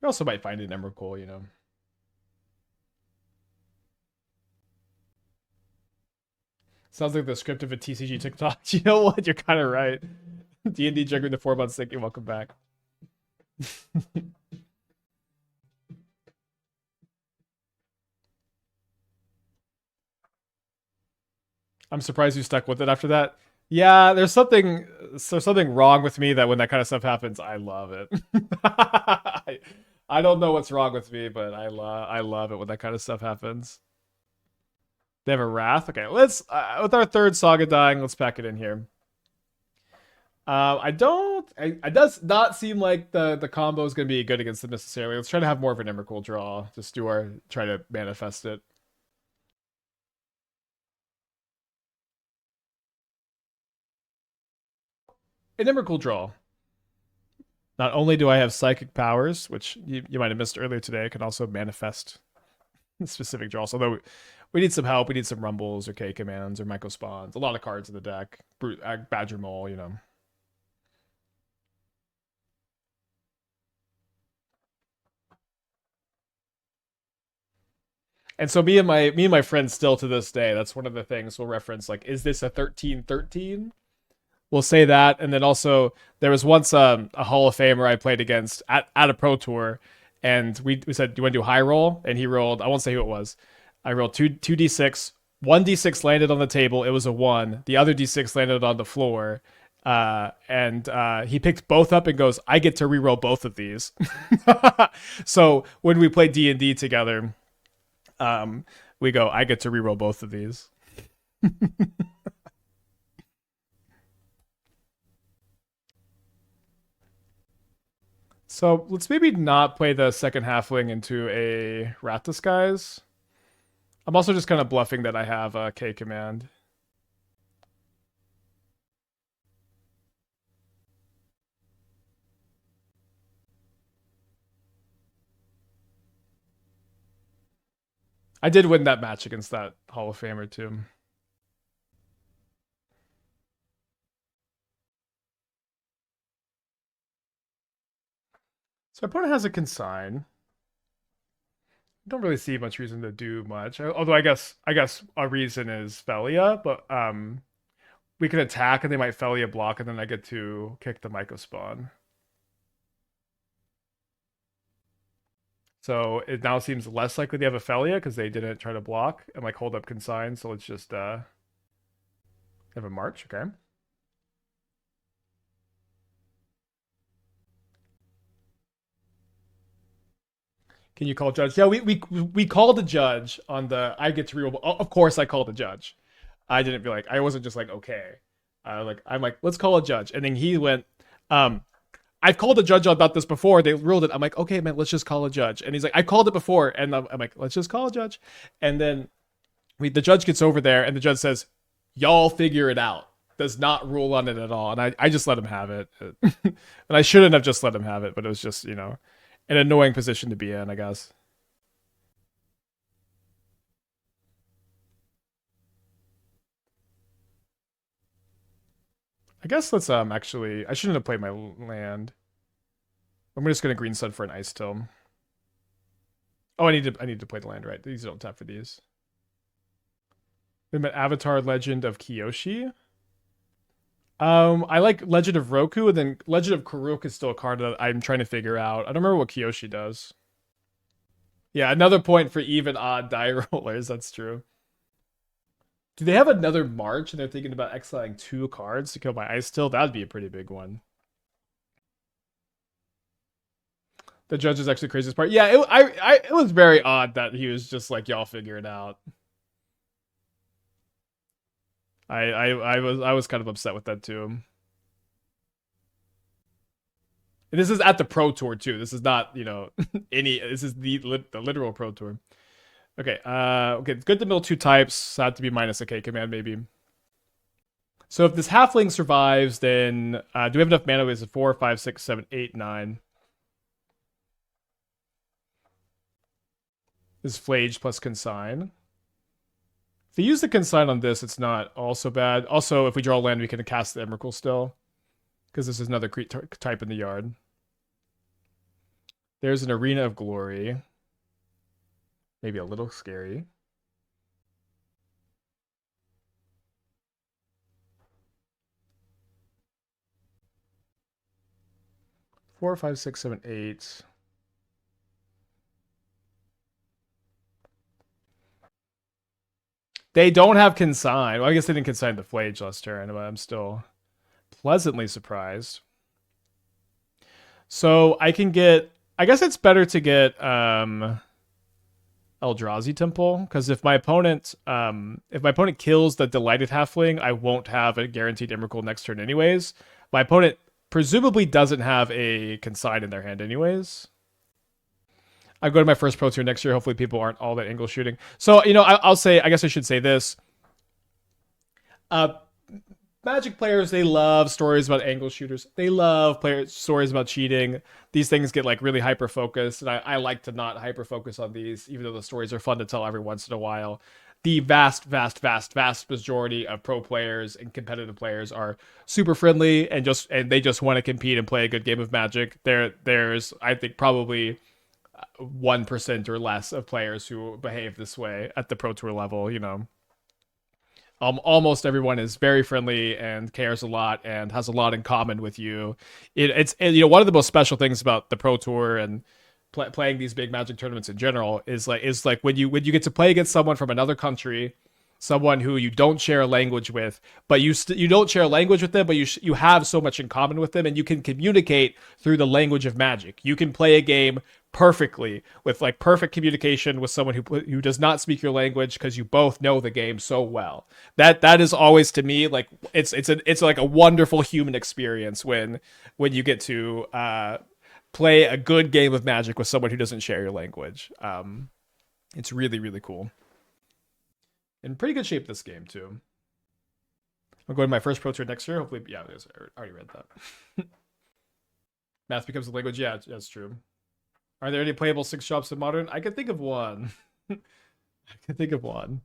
Speaker 1: We also might find an Emrakul, you know. Sounds like the script of a TCG TikTok. You know what? You're kind of right. D&D juggling the 4 months thinking, welcome back. I'm surprised you stuck with it after that. Yeah, there's something wrong with me that when that kind of stuff happens, I love it. I don't know what's wrong with me, but I love it when that kind of stuff happens. They have a Wrath. Okay, let's with our third Saga dying, let's pack it in here. It does not seem like the combo is going to be good against them necessarily. Let's try to have more of an Emrakul draw. Just try to manifest it. An Emrakul draw. Not only do I have psychic powers, which you might have missed earlier today, I can also manifest specific draws. Although we need some help. We need some Rumbles or K commands or Mycospawns. A lot of cards in the deck. Badgermole, you know. And so me and my friends still to this day, that's one of the things we'll reference. Like, is this a 13-13? We'll say that. And then also there was once a Hall of Famer I played against at a pro tour, and we said, do you want to do high roll? And he rolled, I won't say who it was. I rolled 2d6. 1d6 landed on the table. It was a 1. The other d6 landed on the floor. And he picked both up and goes, I get to reroll both of these. So when we play D&D together, we go, I get to reroll both of these. So let's maybe not play the second halfling into a Rat Disguise. I'm also just kind of bluffing that I have a K command. I did win that match against that Hall of Famer too. So my opponent has a consign. Don't really see much reason to do much. Although I guess a reason is Felia, but we can attack and they might Felia block, and then I get to kick the Mycospawn. So it now seems less likely they have Ophelia because they didn't try to block and like hold up consign. So let's just have a march. Okay. Can you call judge? Yeah, we called a judge on the I get to reroll. Of course, I called a judge. I didn't be like I wasn't just like okay. I'm like let's call a judge, and then he went. I've called a judge about this before. They ruled it. I'm like okay, man, let's just call a judge. And he's like I called it before, and I'm like let's just call a judge. And then the judge gets over there, and the judge says, "Y'all figure it out." Does not rule on it at all, and I just let him have it. And I shouldn't have just let him have it, but it was just an annoying position to be in, I guess. I guess let's actually I shouldn't have played my land. I'm just gonna green sun for an Icetill. Oh, I need to play the land right. These don't tap for these. We met Avatar Legend of Kyoshi. I like Legend of Roku, and then Legend of Karuk is still a card that I'm trying to figure out. I don't remember what Kyoshi does. Yeah, another point for even odd die rollers. That's true. Do they have another March and they're thinking about exiling 2 cards to kill my Icetill? That'd be a pretty big one. The judge is actually the craziest part. Yeah, it was very odd that he was just like, y'all figure it out. I was kind of upset with that too. And this is at the Pro Tour too. This is not any. This is the literal Pro Tour. Okay. Okay. It's good to mill 2 types. Sad to be minus a K command maybe. So if this halfling survives, then do we have enough mana? Is it 4, 5, 6, 7, 8, 9? This Flage plus Consign. If they use the Consign on this, it's not also bad. Also, if we draw land, we can cast the Emrakul still. Because this is another type in the yard. There's an Arena of Glory. Maybe a little scary. Four, 5, 6, 7, 8. They don't have Consign. Well, I guess they didn't consign the Flage last turn, but I'm still pleasantly surprised. So I can get. I guess it's better to get Eldrazi Temple, because if my opponent kills the Delighted Halfling, I won't have a guaranteed Emrakul next turn anyways. My opponent presumably doesn't have a Consign in their hand anyways. I go to my first Pro Tour next year. Hopefully people aren't all that angle shooting. So, I'll say, I guess I should say this. Magic players, they love stories about angle shooters. They love stories about cheating. These things get like really hyper focused, and I like to not hyper focus on these, even though the stories are fun to tell every once in a while. The vast majority of pro players and competitive players are super friendly and they just want to compete and play a good game of Magic. There's I think probably 1% or less of players who behave this way at the Pro Tour level. Almost everyone is very friendly and cares a lot and has a lot in common with you. It's one of the most special things about the Pro Tour and playing these big Magic tournaments in general is like when you get to play against someone from another country, someone who you don't share a language with, but you don't share a language with them, but you have so much in common with them, and you can communicate through the language of Magic. You can play a game perfectly with like perfect communication with someone who does not speak your language because you both know the game so well. That is always to me like it's like a wonderful human experience when you get to play a good game of Magic with someone who doesn't share your language. It's really, really cool. In pretty good shape this game too. I'm going to my first Pro Tour next year. Hopefully, yeah, I already read that. Math becomes a language. Yeah, that's true. Are there any playable 6-drops in Modern? I can think of one. I can think of one.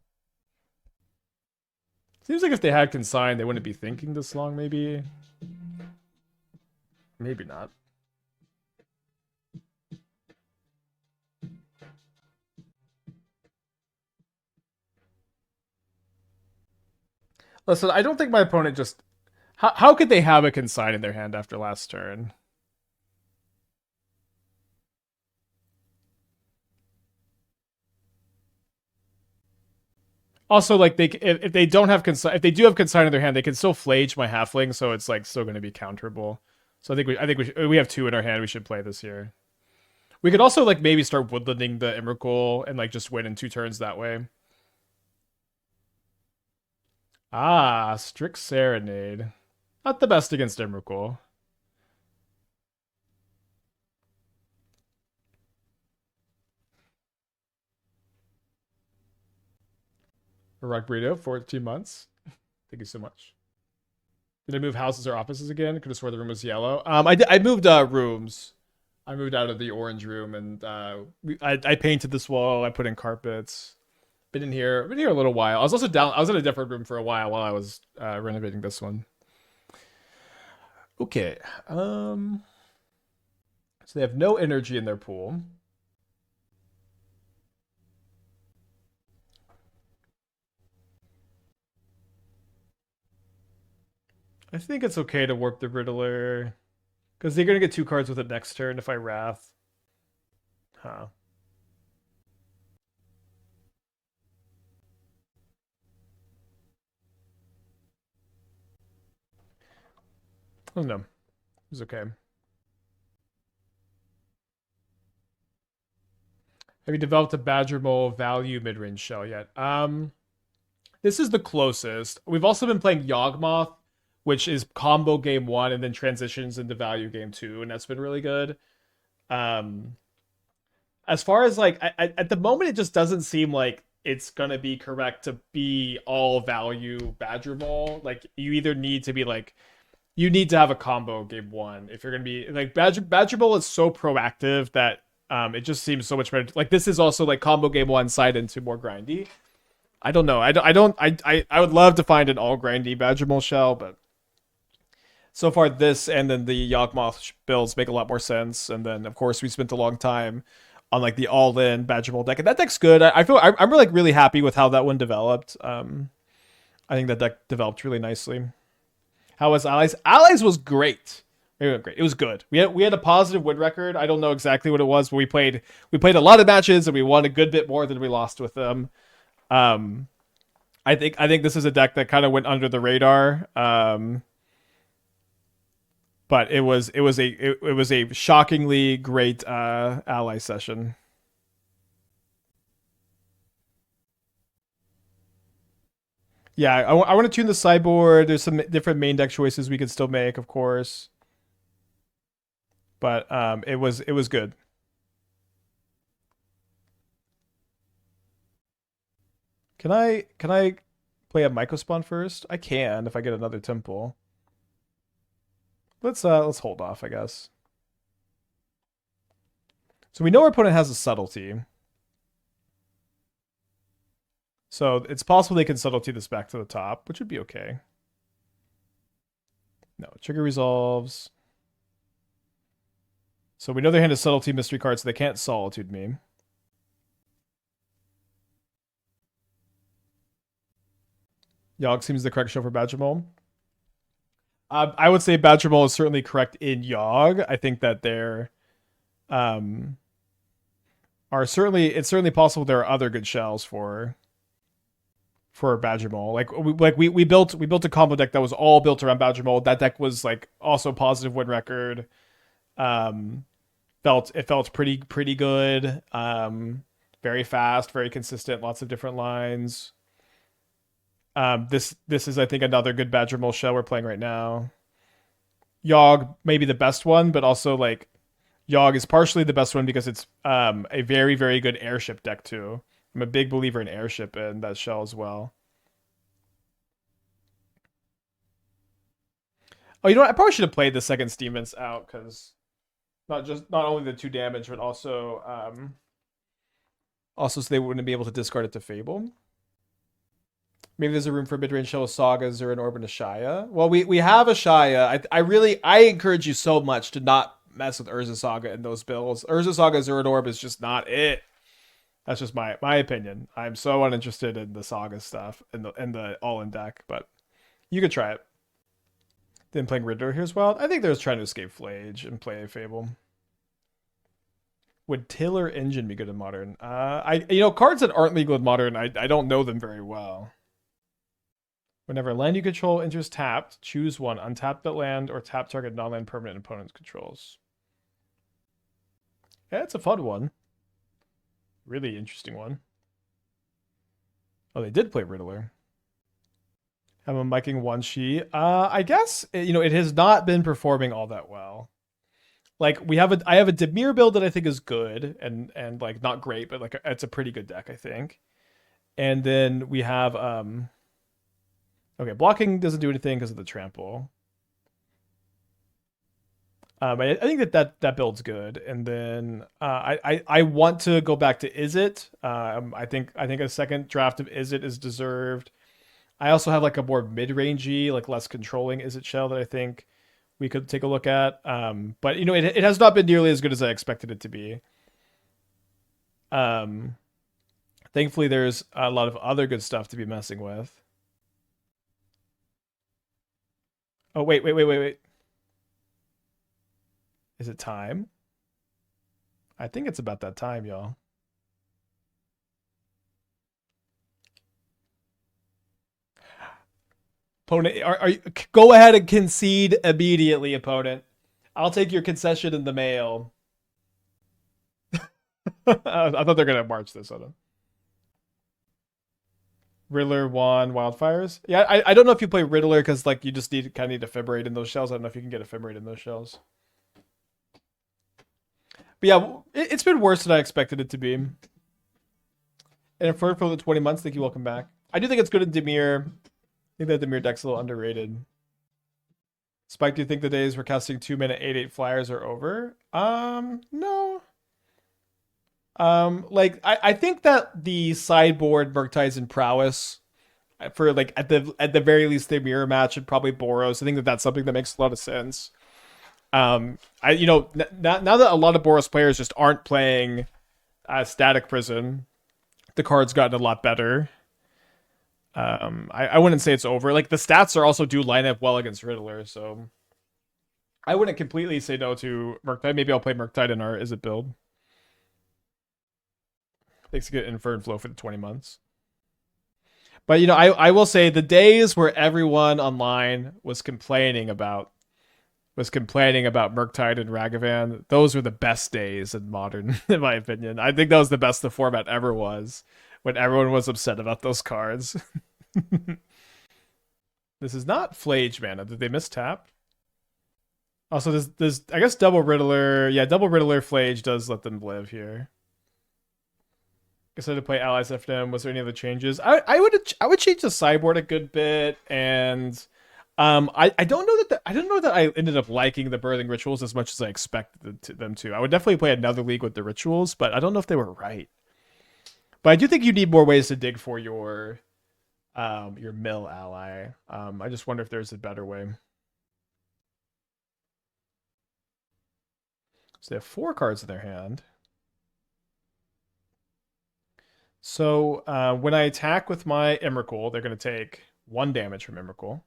Speaker 1: Seems like if they had Consign, they wouldn't be thinking this long, maybe. Maybe not. Listen, I don't think my opponent just... How could they have a Consign in their hand after last turn? Also, like if they don't have if they do have consign in their hand, they can still flage my halfling, so it's like still going to be counterable. So I think we have 2 in our hand. We should play this here. We could also like maybe start woodlanding the Emrakul and like just win in 2 turns that way. Ah, Strict Serenade. Not the best against Emrakul. Rock Burrito, 14 months. Thank you so much. Did I move houses or offices again? Could have swore the room was yellow. I moved rooms. I moved out of the orange room and I painted this wall. I put in carpets. Been here a little while. I was also down. I was in a different room for a while I was renovating this one. Okay. So they have no energy in their pool. I think it's okay to warp the Riddler. Because they're going to get 2 cards with it next turn if I Wrath. Huh. I don't know. It's okay. Have you developed a Badgermole value mid-range shell yet? This is the closest. We've also been playing Yawgmoth, which is combo game 1 and then transitions into value game 2, and that's been really good. As far as like at the moment, it just doesn't seem like it's gonna be correct to be all value Badgermole. Like you either need to be like you need to have a combo game 1 if you're gonna be like Badgermole is so proactive that it just seems so much better. Like this is also like combo game 1 side into more grindy. I don't know. I would love to find an all grindy Badgermole shell, but so far this and then the Yawgmoth builds make a lot more sense. And then of course we spent a long time on like the all-in Badgermole deck, and that deck's good. I feel I'm like really happy with how that one developed. I think that deck developed really nicely. How was Allies? Allies was great. It was good. We had a positive win record. I don't know exactly what it was, but we played a lot of matches and we won a good bit more than we lost with them. I think this is a deck that kind of went under the radar. But it was a shockingly great ally session. Yeah, I want to tune the sideboard. There's some different main deck choices we could still make, of course. But it was good. Can I play a Mycospawn first? I can if I get another temple. Let's hold off, I guess. So we know our opponent has a subtlety. So it's possible they can subtlety this back to the top, which would be okay. No, trigger resolves. So we know their hand is subtlety mystery card, so they can't solitude me. Yogg seems the correct show for Badgermole. I would say Badgermole is certainly correct in Yogg. I think that there are certainly it's certainly possible there are other good shells for Badgermole. We built a combo deck that was all built around Badgermole. That deck was like also positive win record. Felt pretty good. Very fast, very consistent, lots of different lines. This is I think another good Badgermole shell we're playing right now. Yogg may be the best one, but also like Yogg is partially the best one because it's a very, very good airship deck too. I'm a big believer in airship and that shell as well. Oh, you know what? I probably should have played the second Steamens out because not only the 2 damage, but also so they wouldn't be able to discard it to Fable. Maybe there's a room for mid-range shell Sagas or an Orb and a Shaya. Well, we have a Shaya. I encourage you so much to not mess with Urza Saga in those builds. Urza Saga Zero Orb is just not it. That's just my opinion. I'm so uninterested in the Saga stuff and the all-in deck, but you could try it. Then playing Riddler here's wild. I think they're trying to escape Flage and play a Fable. Would Tiller Engine be good in Modern? Cards that aren't legal in Modern, I don't know them very well. Whenever land you control enters tapped, choose one. Untap that land or tap target non-land permanent opponent's controls. Yeah, it's a fun one. Really interesting one. Oh, they did play Riddler. I'm a miking one she. I guess it has not been performing all that well. Like I have a Dimir build that I think is good and like not great, but like it's a pretty good deck, I think. And then we have okay, blocking doesn't do anything because of the trample. I think that build's good, and then I want to go back to Izzet. I think a second draft of Izzet is deserved. I also have like a more mid-rangey, like less controlling Izzet shell that I think we could take a look at. But it has not been nearly as good as I expected it to be. Thankfully, there's a lot of other good stuff to be messing with. Oh wait. Is it time? I think it's about that time, y'all. Opponent, are you, go ahead and concede immediately, opponent. I'll take your concession in the mail. I thought they're gonna march this on him. Riddler won wildfires. Yeah, I don't know if you play Riddler because like you just kind of need ephemerate in those shells. I don't know if you can get ephemerate in those shells. But yeah, it's been worse than I expected it to be. And for the 20 months, thank you. Welcome back. I do think it's good in Dimir. I think that Dimir deck's a little underrated. Spike, do you think the days we're casting 2-mana 8/8 flyers are over? No. I think that the sideboard Murktide Prowess for like at the very least the mirror match and probably Boros. I think that's something that makes a lot of sense. Now that a lot of Boros players just aren't playing Static Prison, the card's gotten a lot better. I wouldn't say it's over. Like the stats are also do line up well against Riddler, so I wouldn't completely say no to Murktide. Maybe I'll play Murktide in our Izzet build. Thanks to get Infer and Flow for the 20 months. But I will say the days where everyone online was complaining about Murktide and Ragavan, those were the best days in Modern, in my opinion. I think that was the best the format ever was, when everyone was upset about those cards. This is not Flage mana. Did they mistap? Also, there's I guess double Riddler. Yeah, double Riddler Flage does let them live here. Guess I had to play Allies FNM. Was there any other changes? I would change the sideboard a good bit, and I don't know that I ended up liking the Birthing Rituals as much as I expected them to. I would definitely play another league with the rituals, but I don't know if they were right. But I do think you need more ways to dig for your mill ally. I just wonder if there's a better way. So they have 4 cards in their hand. So when I attack with my Emrakul, they're going to take 1 damage from Emrakul.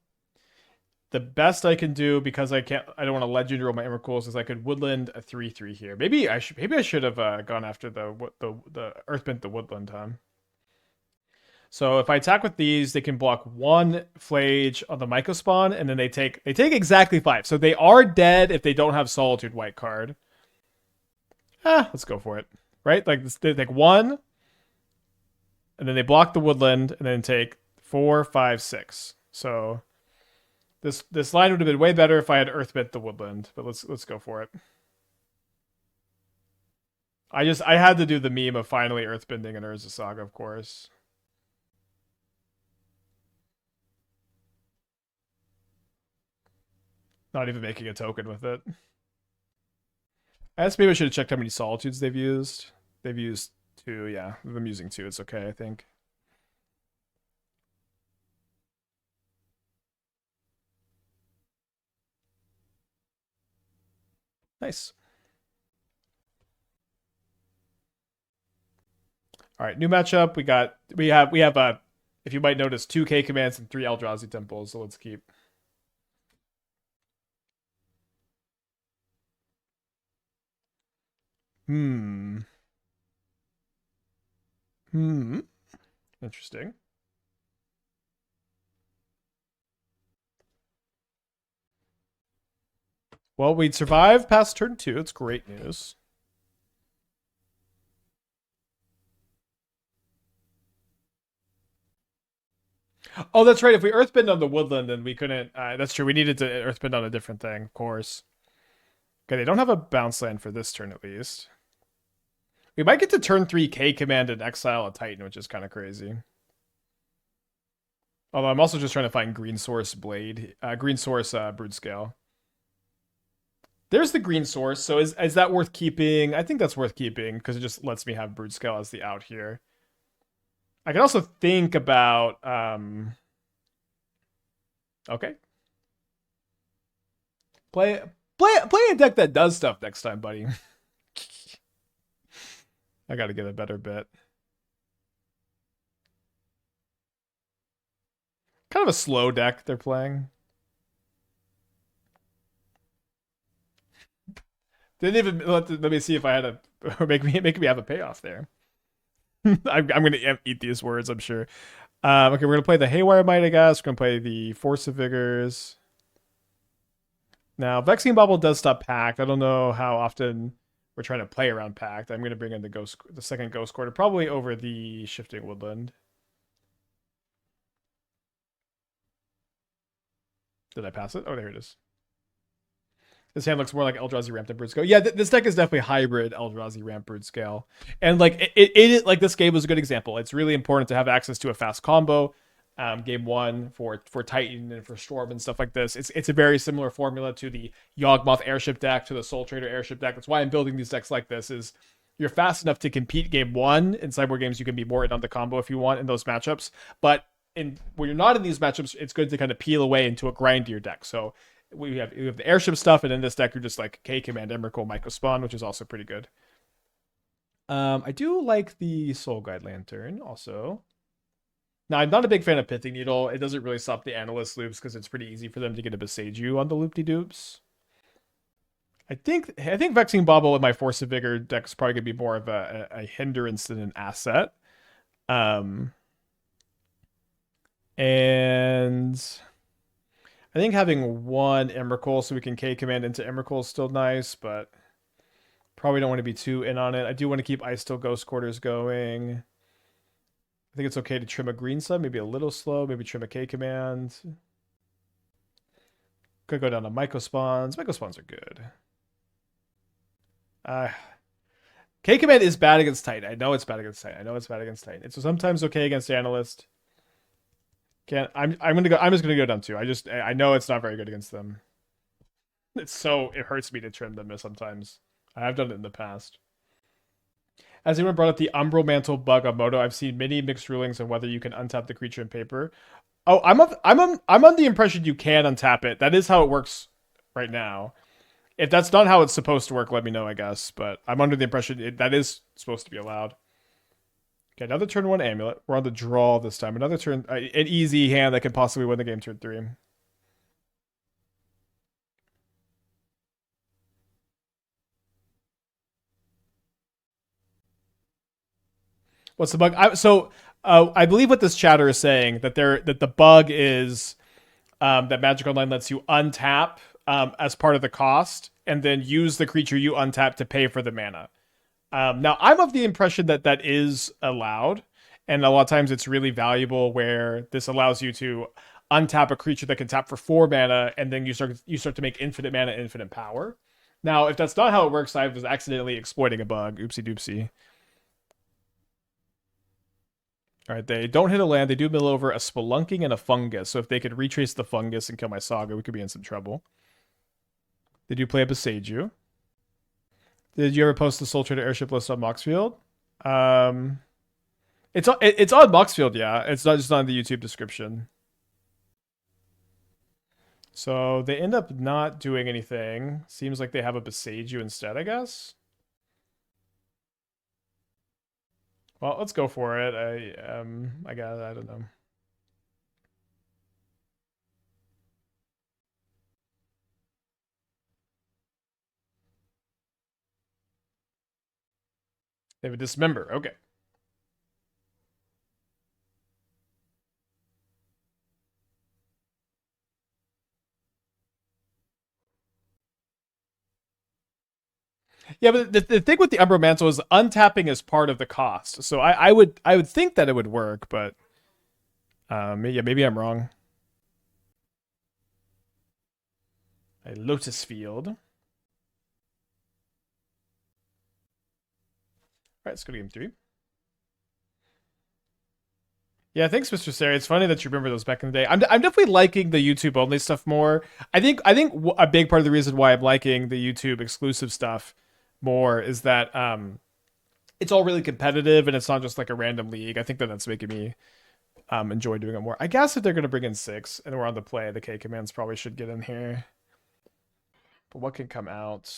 Speaker 1: The best I can do, because I don't want to legend roll my Emrakuls, is I could Woodland a 3/3 here. Maybe I should have gone after the Earthbent the Woodland time. So if I attack with these, they can block 1 Flage on the Mycospawn, and then they take exactly 5. So they are dead if they don't have Solitude white card. Let's go for it. Right? Like they take 1, and then they block the Woodland, and then take 4, 5, 6. So this line would have been way better if I had Earthbent the Woodland, but let's go for it. I had to do the meme of finally Earthbending an Urza Saga, of course. Not even making a token with it. I guess maybe I should have checked how many Solitudes they've used. They've used 2, yeah. I'm using 2, it's okay, I think. Nice. All right, new matchup. We have if you might notice, 2 K commands and 3 Eldrazi Temples, so let's keep. Hmm. Hmm. Interesting. Well, we'd survived past turn 2. It's great news. Oh, that's right. If we earthbend on the woodland, then we couldn't. That's true. We needed to earthbend on a different thing, of course. Okay, they don't have a bounce land for this turn, at least. We might get to turn 3 K command and exile a Titan, which is kind of crazy. Although I'm also just trying to find Green Source Blade, Green Source Broodscale. There's the Green Source. So is that worth keeping? I think that's worth keeping because it just lets me have Broodscale as the out here. I can also think about. Okay, play a deck that does stuff next time, buddy. I got to get a better bit. Kind of a slow deck they're playing. Didn't even let me see if I had a or make me have a payoff there. I'm gonna eat these words, I'm sure. Okay, we're gonna play the Haywire Mite, I guess. We're gonna play the Force of Vigors. Now, Vexing Bauble does stop Pact. I don't know how often we're trying to play around Pact. I'm gonna bring in the second Ghost Quarter, probably over the Shifting Woodland. Did I pass it? Oh, there it is. This hand looks more like Eldrazi Ramp than Broodscale. Yeah, this deck is definitely hybrid Eldrazi Ramp Broodscale. And like like this game was a good example. It's really important to have access to a fast combo. Game 1 for Titan and for Storm and stuff like this. It's a very similar formula to the Yawgmoth Airship deck, to the Soul Trader Airship deck. That's why I'm building these decks like this. Is you're fast enough to compete game 1 in sideboard games. You can be more in on the combo if you want in those matchups, but when you're not in these matchups, it's good to kind of peel away into a grindier deck. So we have the airship stuff, and in this deck you're just like K command Emrakul Mycospawn, which is also pretty good. I do like the Soul Guide Lantern also. Now I'm not a big fan of Pithing Needle. It doesn't really stop the analyst loops because it's pretty easy for them to get a Boseiju on the loop de doops. I think Vexing Bauble in my Force of Vigor deck is probably gonna be more of a hindrance than an asset. Um, and I think having one Emrakul so we can K command into Emrakul is still nice, but probably don't want to be too in on it. I do want to keep Icetill Ghost Quarters going. I think it's okay to trim a green sub, maybe a little slow, maybe trim a K command. Could go down to Mycospawns. Mycospawns are good. Uh, K command is bad against Titan. I know it's bad against Titan. I know it's bad against Titan. It's sometimes okay against Analyst. Can't. I'm gonna go. I'm just gonna go down 2. I know it's not very good against them. It hurts me to trim them sometimes. I have done it in the past. As anyone brought up the Umbral Mantle bug on Moto, I've seen many mixed rulings on whether you can untap the creature in paper. Oh, I'm on the impression you can untap it. That is how it works right now. If that's not how it's supposed to work, let me know, I guess. But I'm under the impression that is supposed to be allowed. Okay, another turn 1 amulet. We're on the draw this time. Another turn, an easy hand that could possibly win the game turn 3. What's the bug? I believe what this chatter is saying that the bug is that Magic Online lets you untap as part of the cost, and then use the creature you untap to pay for the mana. Now, I'm of the impression that that is allowed, and a lot of times it's really valuable where this allows you to untap a creature that can tap for 4 mana, and then you start to make infinite mana, infinite power. Now, if that's not how it works, I was accidentally exploiting a bug. Oopsie doopsie. All right, they don't hit a land. They do mill over a Spelunking and a Fungus. So if they could retrace the Fungus and kill my Saga, we could be in some trouble. They do play a Boseiju. Did you ever post the Soul Trader airship list on Moxfield? Um, it's on Moxfield, yeah. It's not just on the YouTube description. So they end up not doing anything. Seems like they have a Boseiju instead, I guess. Well, let's go for it. I don't know. They have a Dismember. Okay. Yeah, but the thing with the Umbral Mantle is untapping is part of the cost. So I would think that it would work, but yeah, maybe I'm wrong. A Lotus Field. All right, let's go to game 3. Yeah, thanks, Mr. Sarah. It's funny that you remember those back in the day. I'm definitely liking the YouTube only stuff more. I think a big part of the reason why I'm liking the YouTube exclusive stuff more is that it's all really competitive and it's not just like a random league. I think that that's making me enjoy doing it more. I guess if they're gonna bring in 6 and we're on the play, the K commands probably should get in here. But what can come out?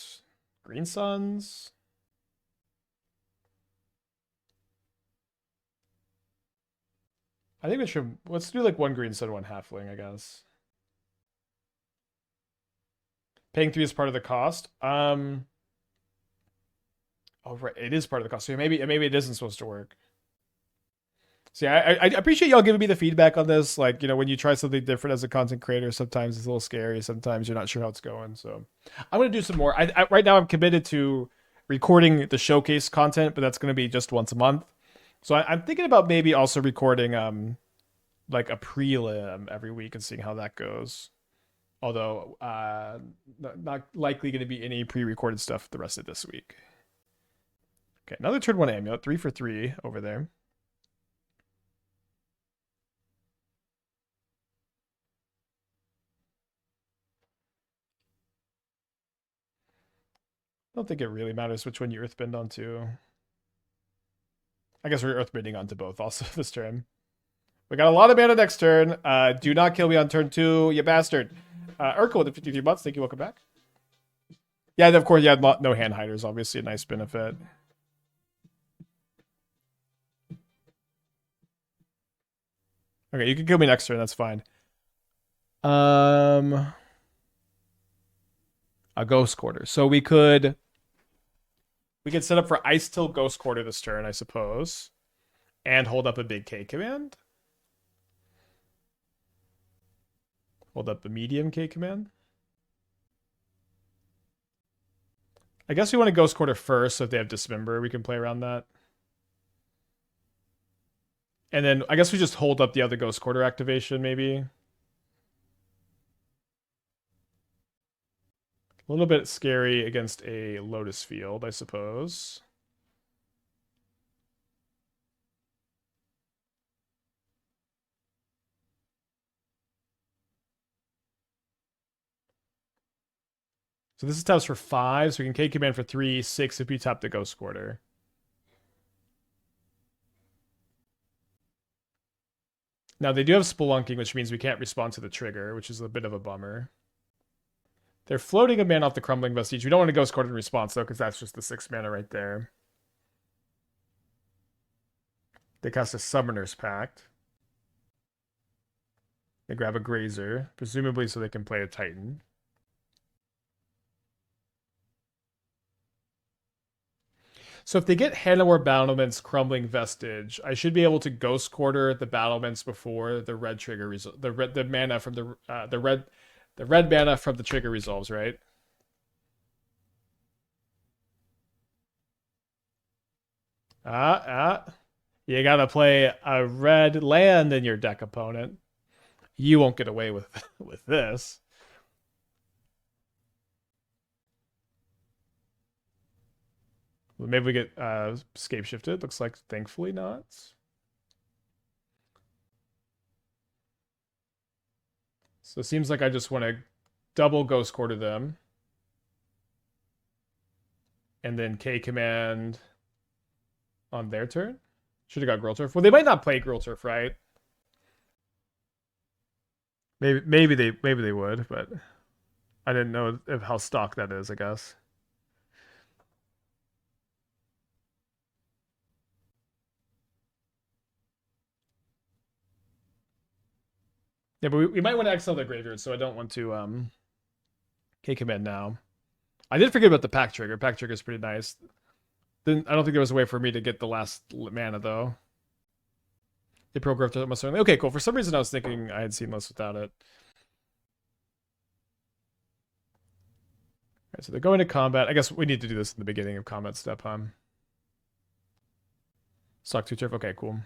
Speaker 1: Green Suns. I think we should. Let's do like 1 green sun, 1 halfling, I guess. Paying 3 is part of the cost. Oh right, it is part of the cost. So maybe it isn't supposed to work. So yeah, I appreciate y'all giving me the feedback on this. Like, you know, when you try something different as a content creator, sometimes it's a little scary. Sometimes you're not sure how it's going. So I'm gonna do some more. Right now I'm committed to recording the showcase content, but that's gonna be just once a month. So I'm thinking about maybe also recording like a prelim every week and seeing how that goes. Although not likely going to be any pre-recorded stuff the rest of this week. Okay, another turn 1 amulet, 3 for 3 over there. I don't think it really matters which one you earthbend onto. I guess we're earthbending onto both also this turn. We got a lot of mana next turn. Do not kill me on turn 2, you bastard. Urkel with the 53 months. Thank you. Welcome back. Yeah, and of course, yeah, no hand hiders. Obviously, a nice benefit. Okay, you can kill me next turn. That's fine. A Ghost Quarter. So we could set up for Icetill Ghost Quarter this turn, I suppose, and hold up a big K command. Hold up a medium K command. I guess we want to Ghost Quarter first, so if they have Dismember, we can play around that. And then I guess we just hold up the other Ghost Quarter activation, maybe. A little bit scary against a Lotus Field, I suppose. So this is taps for 5, so we can K command for 3, 6 if we tap the Ghost Quarter. Now they do have Spelunking, which means we can't respond to the trigger, which is a bit of a bummer. They're floating a mana off the Crumbling Vestige. We don't want to Ghost Quarter in response though, because that's just the 6 mana right there. They cast a Summoner's Pact. They grab a Grazer, presumably so they can play a Titan. So if they get Hanowar Battlements, Crumbling Vestige, I should be able to Ghost Quarter the Battlements before the red trigger the mana from the red mana from the trigger resolves, right? You gotta play a red land in your deck, opponent. You won't get away with this. Maybe we get scape shifted. Looks like thankfully not. So it seems like I just want to double Ghost Quarter them. And then K command on their turn. Should have got Girl Turf. Well, they might not play Girl Turf, right? Maybe they would, but I didn't know how stock that is, I guess. Yeah, but we might want to exile the graveyard, so I don't want to K command now. I did forget about the pack trigger. Pack trigger is pretty nice. Then I don't think there was a way for me to get the last mana though. They programmed it most certainly. Okay, cool. For some reason, I was thinking I had seen this without it. All right, so they're going to combat. I guess we need to do this in the beginning of combat step, huh? Stock 2 turf. Okay, cool.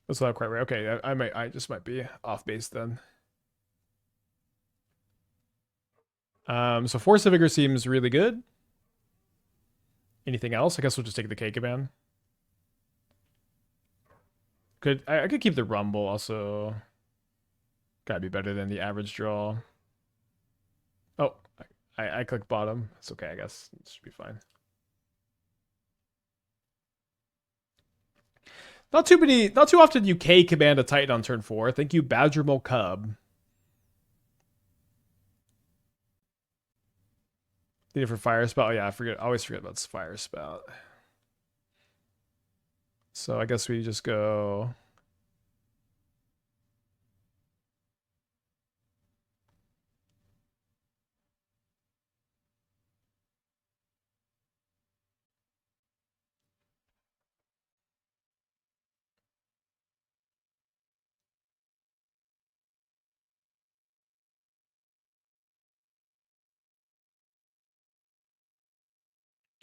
Speaker 1: That's not quite right. Okay, I just might be off base then. So Force of Vigor seems really good. Anything else? I guess we'll just take the K command. I could keep the Rumble also. Gotta be better than the average draw. Oh, I clicked bottom. It's okay, I guess. It should be fine. Not too often you K command a Titan on turn 4. Thank you, Badgermole Cub. Need it for Fire Spout. Oh, yeah, I always forget about Fire Spout. So I guess we just go.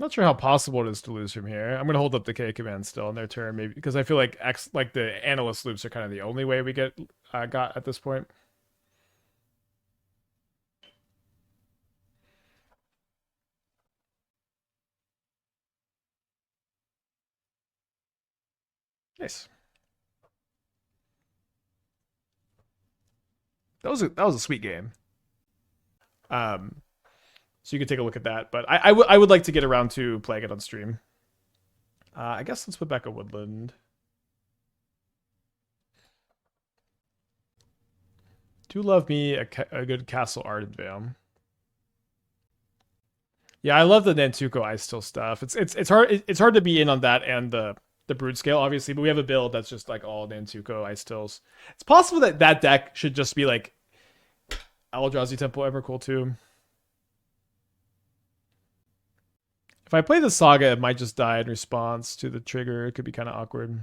Speaker 1: Not sure how possible it is to lose from here. I'm gonna hold up the K command still on their turn, maybe because I feel like the analyst loops are kind of the only way we got at this point. Nice. That was a sweet game. So you can take a look at that, but I would like to get around to playing it on stream. I guess let's put back a woodland. Do love me a good Castle Arden Vale. Yeah, I love the Nantuko Icetill stuff. It's hard to be in on that and the Broodscale, obviously, but we have a build that's just like all Nantuko Icetills. It's possible that that deck should just be like Eldrazi Temple Emrakul too. If I play the Saga, it might just die in response to the trigger. It could be kind of awkward.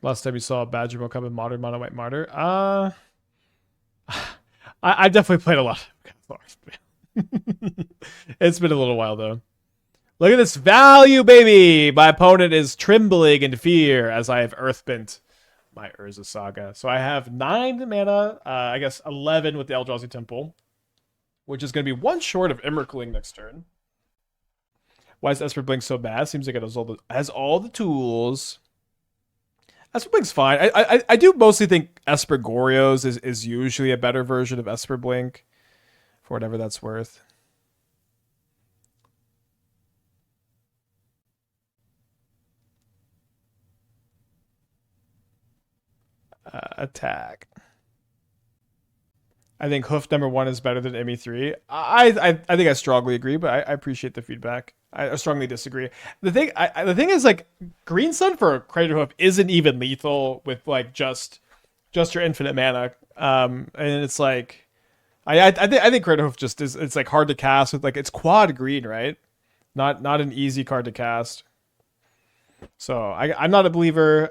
Speaker 1: Last time you saw Badgermole Cub in Modern Mono White Martyr? I definitely played a lot. It's been a little while though. Look at this value, baby! My opponent is trembling in fear as I have Earthbent my Urza Saga. So I have 9 mana, I guess 11 with the Eldrazi Temple, which is going to be 1 short of Emrakuling next turn. Why is Esper Blink so bad? Seems like it has all the tools. Esper Blink's fine. I do mostly think Esper Gorios is usually a better version of Esper Blink, for whatever that's worth. Attack. I think Hoof #1 is better than ME3. I think I strongly agree, but I appreciate the feedback. I strongly disagree. The thing is like Green Sun for Crater Hoof isn't even lethal with like just your infinite mana. And it's like I think Crater Hoof just is, it's like hard to cast with like it's quad green, right? Not an easy card to cast. So I'm not a believer.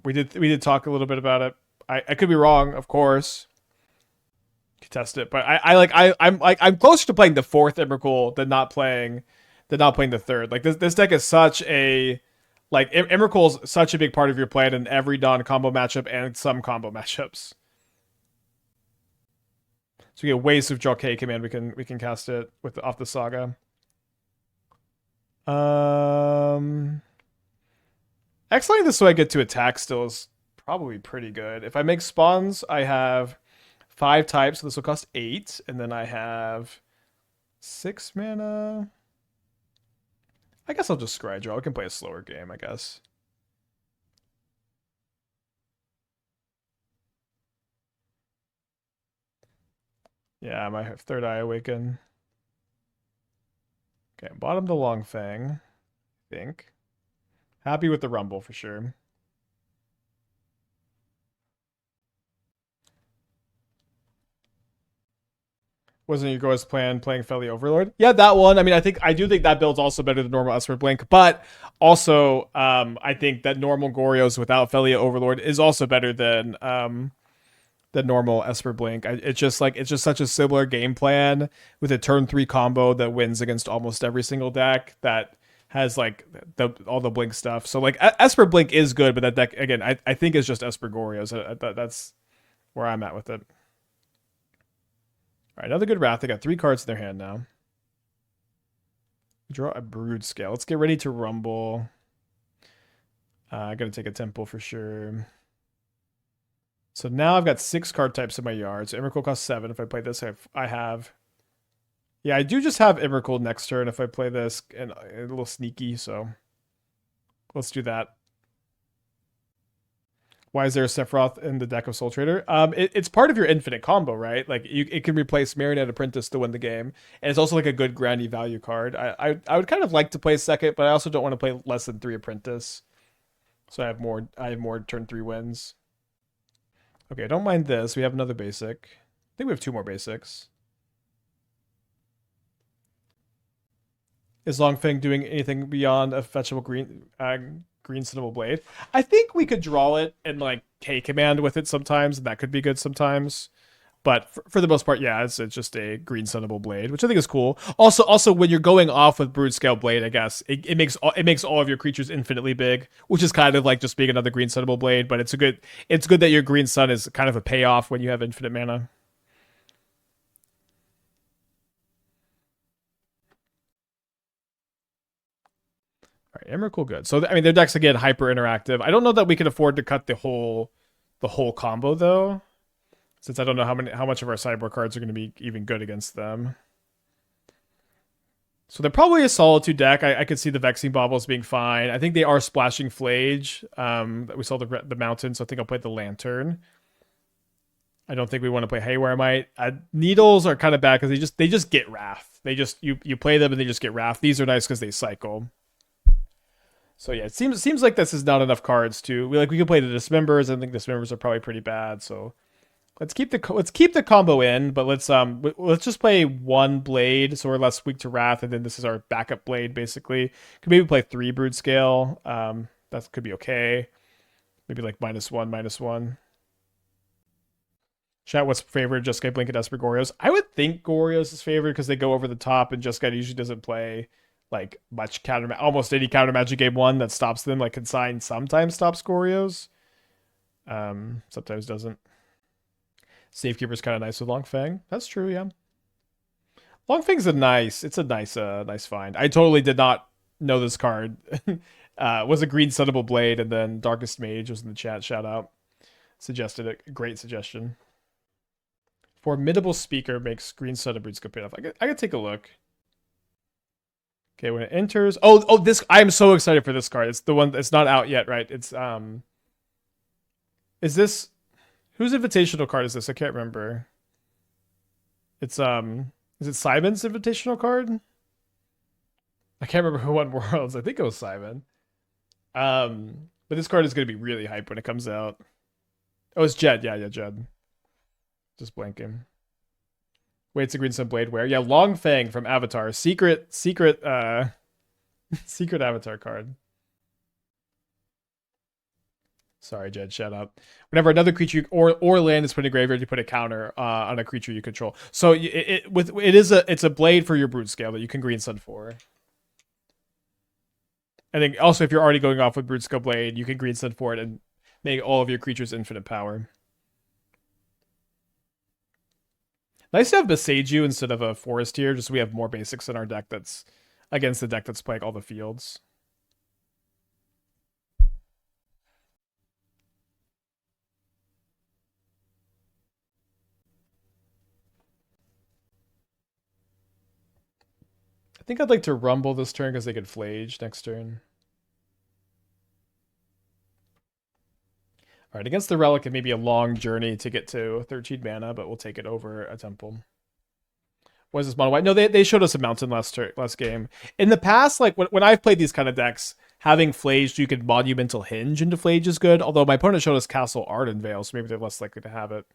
Speaker 1: We did talk a little bit about it. I could be wrong, of course. Test it, but I'm closer to playing the 4th Emrakul than not playing the 3rd. Like this deck is such a like Emrakul's such a big part of your plan in every non-combo matchup and some combo matchups. So we get waste of draw K command. We can cast it with off the Saga. Exiling this so I get to attack still is probably pretty good. If I make spawns, I have 5 types, so this will cost 8, and then I have 6 mana. I guess I'll just scry draw. I can play a slower game, I guess. Yeah, I might have Third Eye Awaken. Okay, bottom to Long Fang, I think. Happy with the Rumble for sure. Wasn't your guys' plan playing Felly Overlord? Yeah, that one. I mean, I do think that build's also better than normal Esper Blink, but also I think that normal Goryo's without Felly Overlord is also better than the normal Esper Blink. It's just such a similar game plan with a turn 3 combo that wins against almost every single deck that has like all the Blink stuff. So like Esper Blink is good, but that deck again, I think is just Esper Goryo's. That's where I'm at with it. All right, another good Wrath. They got 3 cards in their hand now. Draw a Broodscale. Let's get ready to rumble. I gotta take a Temple for sure. So now I've got 6 card types in my yard. So Emrakul costs 7. If I play this, I have. Yeah, I do just have Emrakul next turn if I play this, and a little sneaky. So let's do that. Why is there a Sephiroth in the deck of Soul Trader? It's part of your infinite combo, right? Like it can replace Marionette Apprentice to win the game, and it's also like a good grandy value card. I would kind of like to play second, but I also don't want to play less than 3 Apprentice, so I have more turn 3 wins. Okay, I don't mind this. We have another basic. I think we have 2 more basics. Is Longfang doing anything beyond a fetchable green Cinnamon Blade? I think we could draw it and like K-command with it sometimes, and that could be good sometimes. But for the most part, yeah, it's just a green Cinnamon Blade, which I think is cool. Also, when you're going off with Broodscale Blade, I guess it makes all of your creatures infinitely big, which is kind of like just being another green Cinnamon Blade. But it's good that your green sun is kind of a payoff when you have infinite mana. All right, Emrakul good. So I mean, their deck's again hyper interactive. I don't know that we can afford to cut the whole combo though, since I don't know how much of our sideboard cards are going to be even good against them. So they're probably a Solitude deck. I could see the Vexing Baubles being fine. I think they are splashing Flage. We saw the mountain, so I think I'll play the Lantern. I don't think we want to play Haywire Mite. Needles are kind of bad because they just get Wrath. You play them and they just get Wrath. These are nice because they cycle. So yeah, it seems like this is not enough cards to we could play the Dismembers. I think Dismembers are probably pretty bad. So let's keep the combo in, but let's just play 1 blade so we're less weak to Wrath, and then this is our backup blade basically. Could maybe play 3 Broodscale. That could be okay. Maybe like -1/-1. Chat, what's favored? Just Guy Blink and Esper Goryo's. I would think Goryo's is favored because they go over the top, and Just Guy usually doesn't play like much almost any counter magic game 1 that stops them. Like Consign sometimes stops Goryo's. Sometimes doesn't. Safekeeper's kind of nice with Longfang. That's true, yeah. Longfang's a nice find. I totally did not know this card. Was a green Sunnable Blade, and then Darkest Mage was in the chat. Shout out. Suggested it. Great suggestion. Formidable Speaker makes green Sun of Broodscale pay off. I could take a look. Okay, when it enters, this I'm so excited for this card. It's the one that's not out yet, right? It's is this whose invitational card is this? I can't remember. It's is it Simon's invitational card? I can't remember who won Worlds. I think it was Simon. But this card is gonna be really hype when it comes out. Oh, it's Jed. Yeah, Jed. Just blanking. Wait, it's a green sun blade where? Yeah, Longfang from Avatar. Secret Avatar card. Sorry, Jed, shut up. Whenever another creature or land is put in a graveyard, you put a counter on a creature you control. So it's a blade for your Broodscale that you can green sun for. I think also if you're already going off with Broodscale Blade, you can green sun for it and make all of your creatures infinite power. Nice to have Boseiju instead of a forest here, just so we have more basics in our deck that's against the deck that's playing all the fields. I think I'd like to rumble this turn because they could Flage next turn. All right, against the Relic, it may be a long journey to get to 13 mana, but we'll take it over a Temple. What is this mono white? No, they showed us a mountain last game. In the past, like when I've played these kind of decks, having Flage, you could Monumental Hinge into Flage is good. Although my opponent showed us Castle Ardenvale, so maybe they're less likely to have it.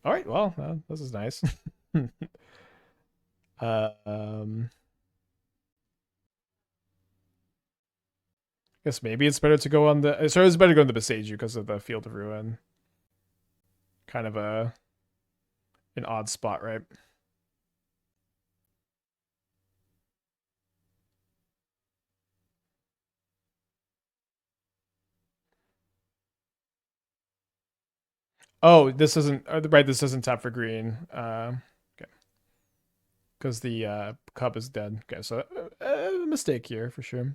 Speaker 1: All right, well, this is nice. Guess maybe it's better to go on the. Sorry, it's better to go on the Boseiju because of the Field of Ruin. Kind of an odd spot, right? Oh, this isn't right. This doesn't tap for green. Okay, because the Cub is dead. Okay, so mistake here for sure.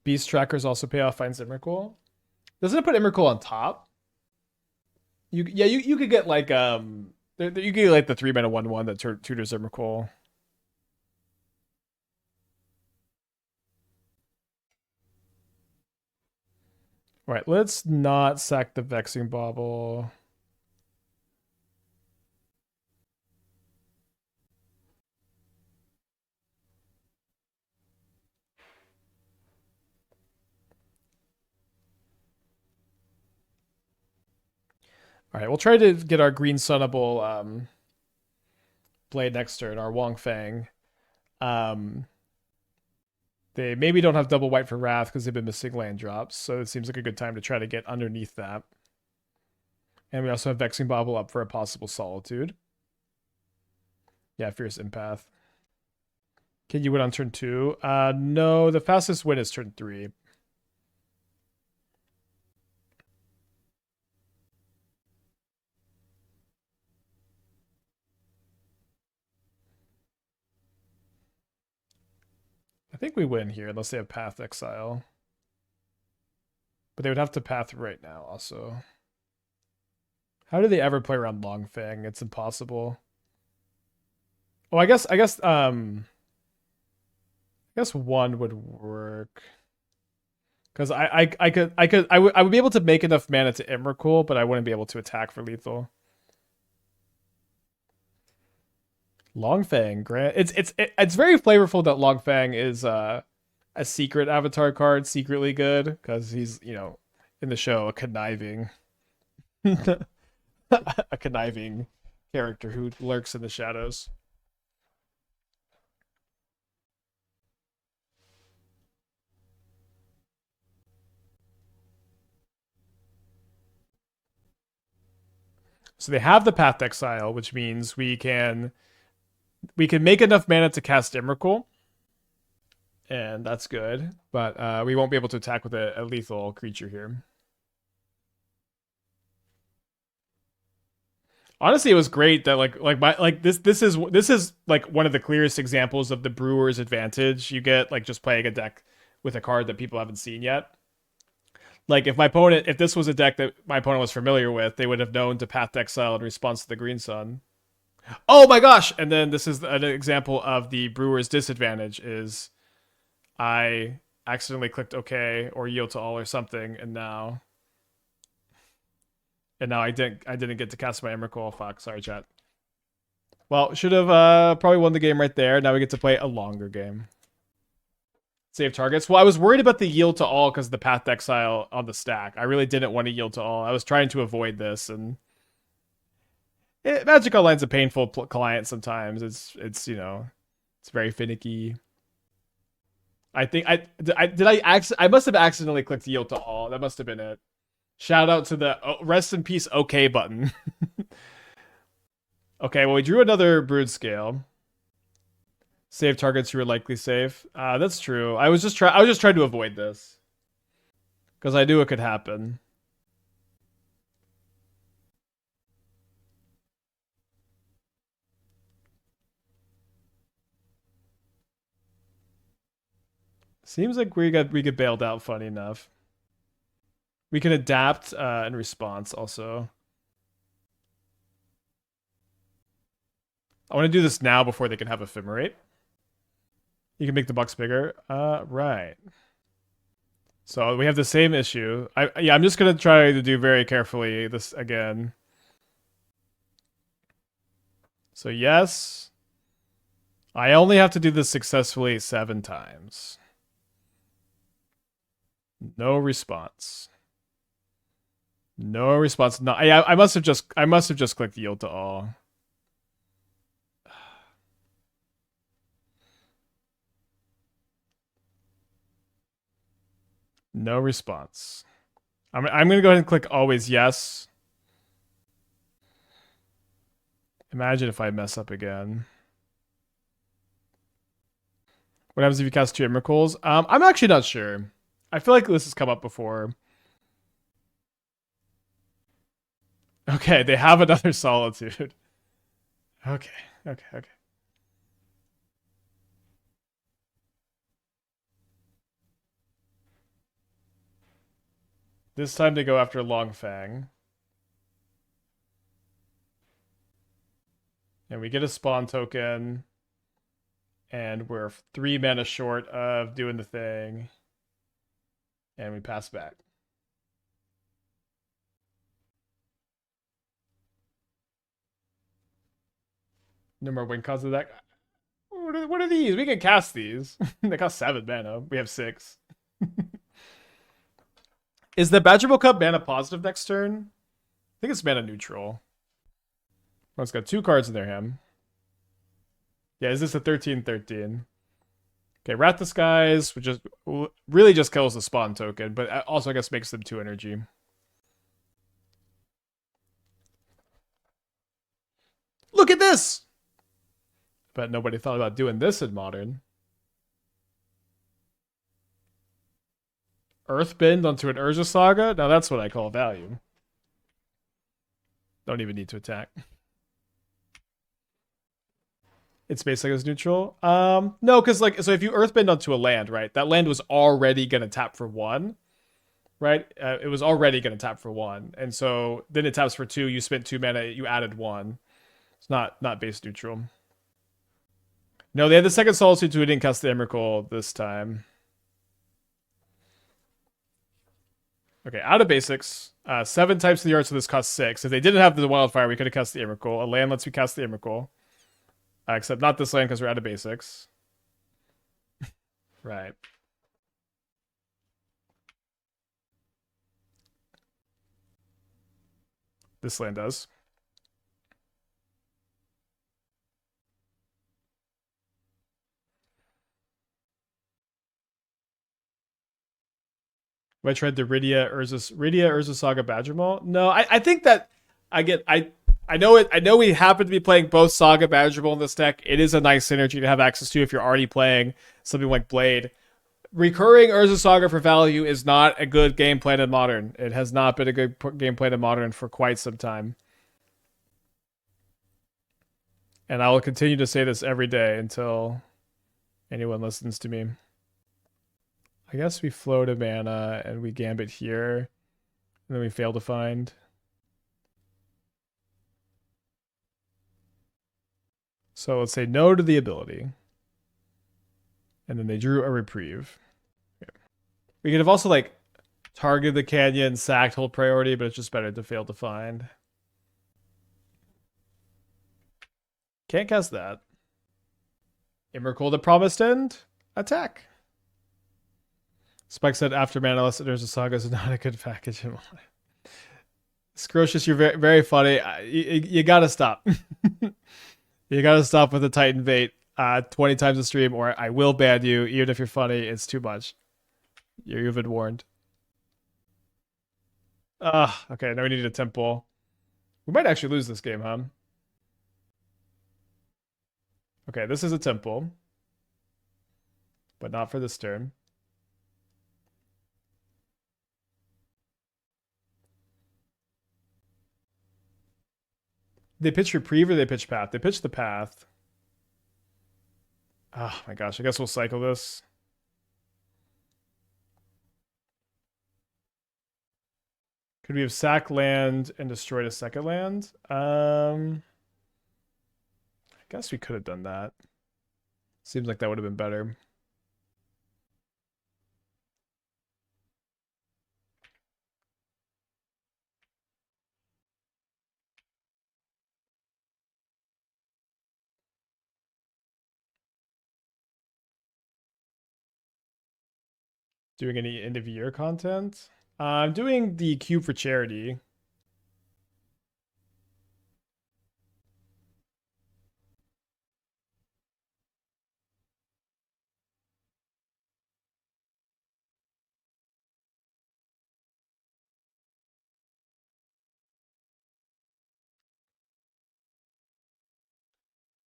Speaker 1: Beast Trackers also pay off. Finds Emrakul. Doesn't it put Emrakul on top? You could get like you could get like the 3-mana 1/1 that tutors Emrakul. All right, let's not sack the Vexing Bauble. All right, we'll try to get our green Sunnable Blade next turn, our Wong Feng. They maybe don't have double white for Wrath because they've been missing land drops, so it seems like a good time to try to get underneath that. And we also have Vexing Bauble up for a possible Solitude. Yeah, Fierce Empath. Can you win on turn 2? No, the fastest win is turn 3. I think we win here unless they have Path Exile. But they would have to Path right now also. How do they ever play around Longfang? It's impossible. Oh, I guess one would work. Because I would be able to make enough mana to Emrakul, but I wouldn't be able to attack for lethal. Longfang, Grant. It's very flavorful that Longfang is a secret avatar card, secretly good, because he's, in the show, a conniving a conniving character who lurks in the shadows. So they have the Path Exile, which means we can make enough mana to cast Emrakul, and that's good. But we won't be able to attack with a lethal creature here. Honestly, it was great that this is like one of the clearest examples of the Brewers' advantage you get like just playing a deck with a card that people haven't seen yet. Like if this was a deck that my opponent was familiar with, they would have known to Path Exile in response to the Green Sun. Oh my gosh! And then this is an example of the Brewers' disadvantage is I accidentally clicked OK or yield to all or something, and now I didn't get to cast my Emrakul. Fuck, sorry chat. Well, should have probably won the game right there. Now we get to play a longer game. Save targets. Well, I was worried about the yield to all because of the Path Exile on the stack. I really didn't want to yield to all. I was trying to avoid this, and Magic Online's a painful client sometimes. It's it's very finicky. I think I must have accidentally clicked yield to all. That must have been it. Shout out to the rest in peace OK button. Okay, well we drew another Broodscale. Save targets you were likely safe. That's true. I was just trying to avoid this because I knew it could happen. Seems like we get bailed out. Funny enough, we can adapt in response. Also, I want to do this now before they can have Ephemerate. You can make the box bigger. Right. So we have the same issue. I'm just gonna try to do very carefully this again. So yes, I only have to do this successfully 7 times. No response. No response. No, I must have just clicked yield to all. No response. I'm gonna go ahead and click always yes. Imagine if I mess up again. What happens if you cast 2 Emrakuls? I'm actually not sure. I feel like this has come up before. Okay, they have another Solitude. Okay. This time they go after Long Fang. And we get a spawn token. And we're 3 mana short of doing the thing. And we pass back. No more Wincons of that. What are these? We can cast these. They cost 7 mana. We have 6. Is the Badgermole Cub mana positive next turn? I think it's mana neutral. Oh, it's got 2 cards in their hand. Yeah, is this a 13/13? Okay, Rat the Skies, which just really just kills the spawn token, but also I guess makes them 2 energy. Look at this! But nobody thought about doing this in Modern. Earthbend onto an Urza Saga? Now that's what I call value. Don't even need to attack. It's basically as neutral. No, because like, so if you Earthbend onto a land, right? That land was already gonna tap for 1, right? It was already gonna tap for 1, and so then it taps for 2. You spent 2 mana. You added 1. It's not base neutral. No, they had the second Solitude, so we didn't cast the Emrakul this time. Okay, out of basics. 7 types of the art, so this costs 6. If they didn't have the Wildfire, we could have cast the Emrakul. A land lets me cast the Emrakul. Except not this land because we're out of basics. Right. This land does. Have I tried the Urza Saga Badgermole? No, I think that I know we happen to be playing both Saga Badgermole in this deck. It is a nice synergy to have access to if you're already playing something like Blade. Recurring Urza Saga for value is not a good game plan in Modern. It has not been a good game plan in Modern for quite some time. And I will continue to say this every day until anyone listens to me. I guess we float a mana and we gambit here. And then we fail to find. So let's say no to the ability. And then they drew a reprieve. Okay. We could have also like targeted the canyon, sacked, hold priority, but it's just better to fail to find. Can't cast that. Emrakul the Promised End. Attack. Spike said after mana unless there's a Saga is not a good package. Scrocious, you're very, very funny. You gotta stop. You gotta stop with the Titan bait 20 times a stream or I will ban you. Even if you're funny, it's too much. You've been warned. Okay, now we need a temple. We might actually lose this game, huh? Okay, this is a temple. But not for this turn. They pitch reprieve or they pitch path? They pitch the path. Oh my gosh, I guess we'll cycle this. Could we have sacked land and destroyed a second land? I guess we could have done that. Seems like that would have been better. Doing any end of year content? I'm doing the cube for charity.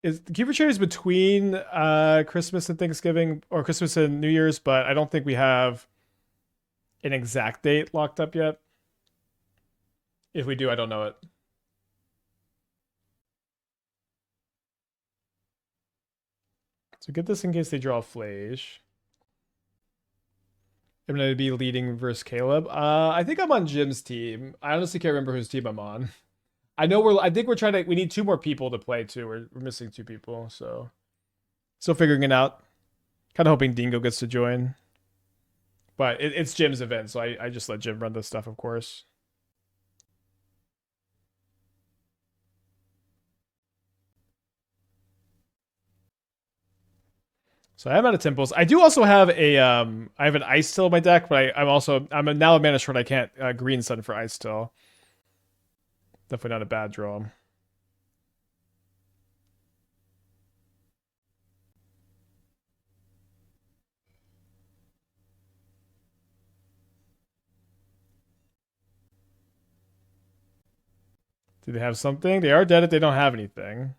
Speaker 1: Is the cube for charity is between Christmas and Thanksgiving, or Christmas and New Year's, but I don't think we have an exact date locked up yet. If we do, I don't know it. So get this in case they draw a Flash. I'm going to be leading versus Caleb. I think I'm on Jim's team. I honestly can't remember whose team I'm on. I think we're trying to, we need 2 more people to play too. We're missing 2 people, so still figuring it out. Kind of hoping Dingo gets to join. But it's Jim's event, so I just let Jim run this stuff, of course. So I am out of temples. I do also have a I have an Icetill in my deck, but I'm now a mana short. I can't green sun for Icetill. Definitely not a bad draw. Do they have something? They are dead if they don't have anything.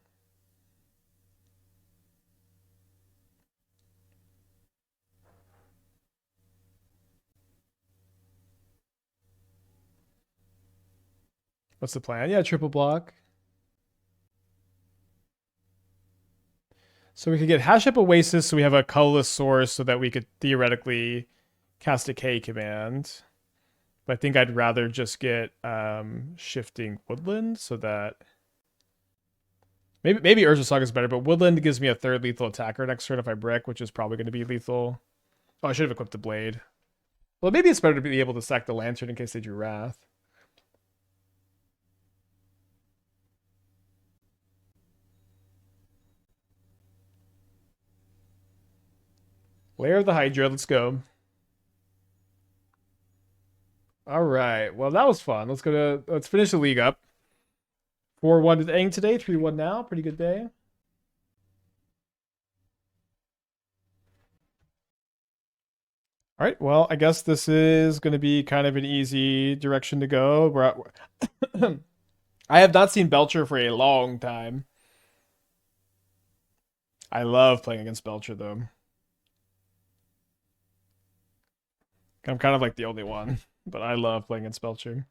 Speaker 1: What's the plan? Yeah, triple block. So we could get Hashep Oasis, so we have a colorless source so that we could theoretically cast a K command. But I think I'd rather just get Shifting Woodland so that maybe Urza Saga is better, but Woodland gives me a 3rd lethal attacker next turn if I brick, which is probably going to be lethal. Oh, I should have equipped the blade. Well, maybe it's better to be able to sack the lantern in case they drew Wrath. Lair of the Hydra, let's go. All right. Well, that was fun. Let's finish the league up. 4-1 to Eng today, 3-1 now. Pretty good day. All right. Well, I guess this is going to be kind of an easy direction to go. I have not seen Belcher for a long time. I love playing against Belcher, though. I'm kind of like the only one, but I love playing against Belcher.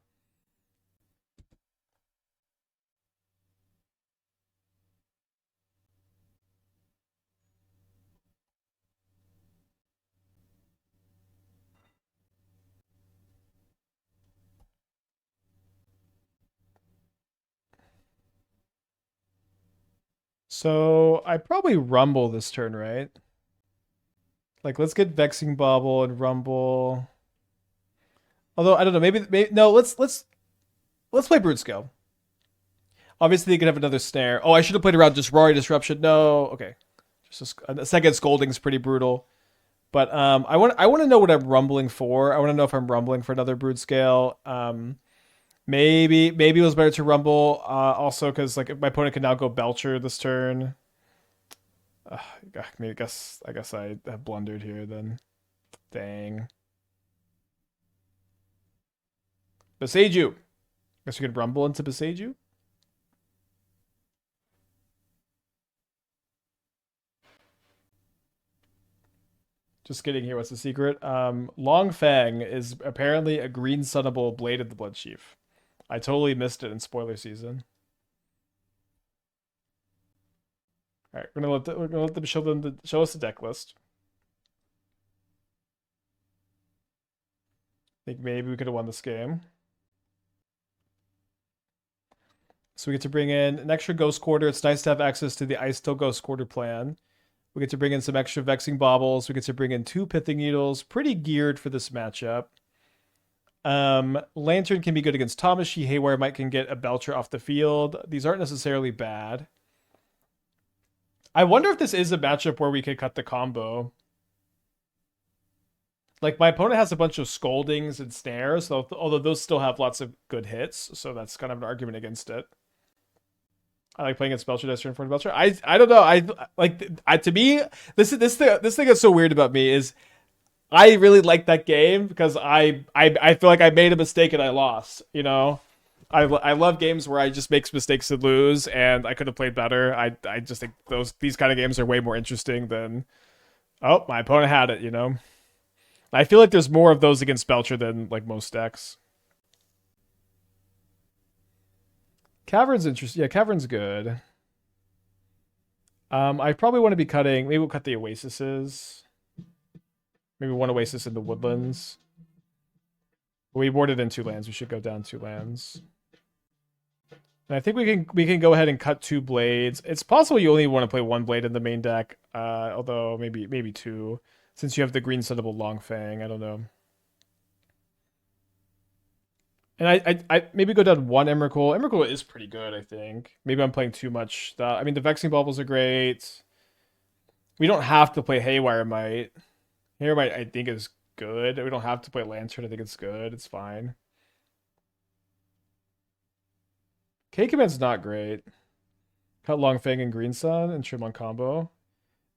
Speaker 1: So I probably Rumble this turn, right? Like, let's get Vexing Bauble and Rumble. Although I don't know, maybe no. Let's play Broodscale. Obviously, they could have another snare. Oh, I should have played around just Rory Disruption. No, okay. Just a second Scolding is pretty brutal. But I want to know what I'm rumbling for. I want to know if I'm rumbling for another Broodscale. Maybe it was better to rumble. Also, because like my opponent can now go Belcher this turn. I guess I have blundered here then. Dang. Boseiju. Guess we could rumble into Boseiju. Just kidding here. What's the secret? Long Feng is apparently a green sunnable Bladed the Bloodchief. I totally missed it in spoiler season. All right, we're gonna let them show us the deck list. I think maybe we could have won this game. So we get to bring in an extra Ghost Quarter. It's nice to have access to the Icetill Ghost Quarter plan. We get to bring in some extra Vexing Baubles. We get to bring in 2 Pithing Needles. Pretty geared for this matchup. Lantern can be good against Tamashi. Haywire Mite can get a Belcher off the field. These aren't necessarily bad. I wonder if this is a matchup where we could cut the combo. Like my opponent has a bunch of scoldings and snares, so although those still have lots of good hits, so that's kind of an argument against it. I like playing against Belcher Duster in front of Belcher. I don't know. To me this thing that's so weird about me is I really like that game because I feel like I made a mistake and I lost. You know, I love games where I just make mistakes and lose, and I could have played better. I just think these kind of games are way more interesting than my opponent had it. You know, I feel like there's more of those against Belcher than like most decks. Cavern's interesting. Yeah, Cavern's good. I probably want to be cutting. Maybe we'll cut the Oasises. Maybe one Oasis in the Woodlands. We boarded in 2 lands. We should go down 2 lands. And I think we can go ahead and cut 2 blades. It's possible you only want to play 1 blade in the main deck, although maybe 2, since you have the green sunnable Long Fang. I don't know. And I maybe go down 1 Emrakul. Emrakul is pretty good, I think. Maybe I'm playing too much. I mean, the Vexing Baubles are great. We don't have to play Haywire Mite. Haywire Mite, I think, is good. We don't have to play Lantern. I think it's good. It's fine. K-Command's not great. Cut Long Fang and Green Sun and trim on combo.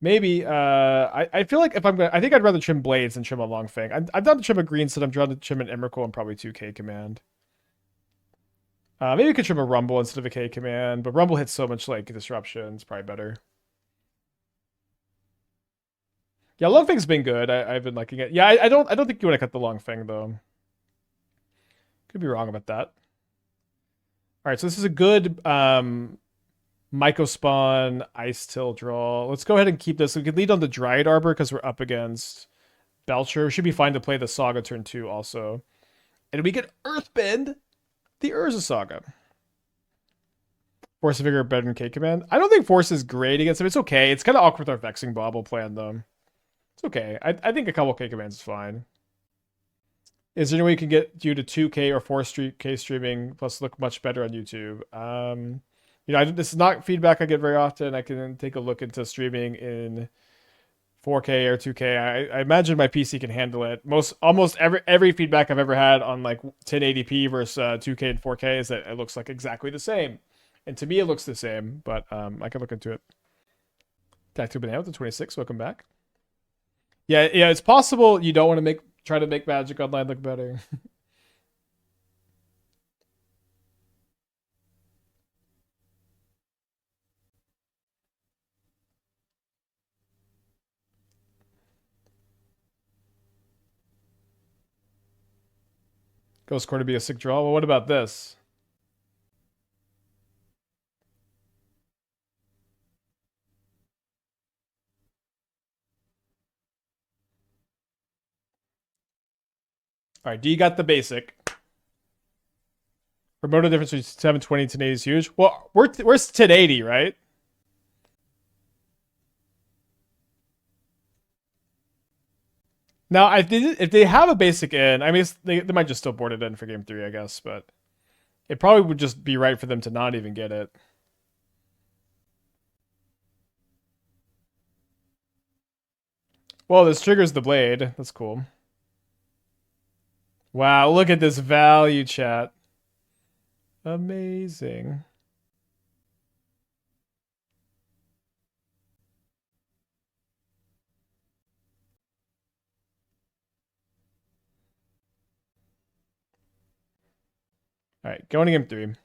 Speaker 1: Maybe. I feel like if I'm gonna, I think I'd rather trim Blades than trim a Long Fang. I'm down to trim a Green Sun. I'm down to trim an Emrakul and probably 2 K-Command. Maybe we could trim a Rumble instead of a K-Command, but Rumble hits so much like disruption. It's probably better. Yeah, Long Fang's been good. I've been liking it. Yeah, I don't think you want to cut the Long Fang though. Could be wrong about that. All right, so this is a good Mycospawn Icetill draw. Let's go ahead and keep this. We can lead on the Dryad Arbor because we're up against Belcher. We should be fine to play the Saga turn 2 also. And we get Earthbend the Urza Saga. Force of Vigor better than K-Command. I don't think Force is great against him. It's okay. It's kind of awkward with our Vexing Bauble plan though. It's okay. I think a couple K-Commands is fine. Is there any way you can get you to 2K or 4K streaming plus look much better on YouTube? You know, this is not feedback I get very often. I can take a look into streaming in 4K or 2K. I imagine my PC can handle it. Almost every feedback I've ever had on like 1080p versus 2K and 4K is that it looks like exactly the same. And to me, it looks the same, but I can look into it. Tactical Banana with the 26. Welcome back. Yeah, it's possible you don't want to try to make Magic Online look better. Ghost Core to be a sick draw. Well, what about this? All right, D got the basic. Promoter difference between 720 and 1080 is huge. Well, we're 1080, right? Now, if they have a basic in, I mean, they might just still board it in for game 3, I guess, but it probably would just be right for them to not even get it. Well, this triggers the blade. That's cool. Wow, look at this value, chat. Amazing. All right, going to game 3.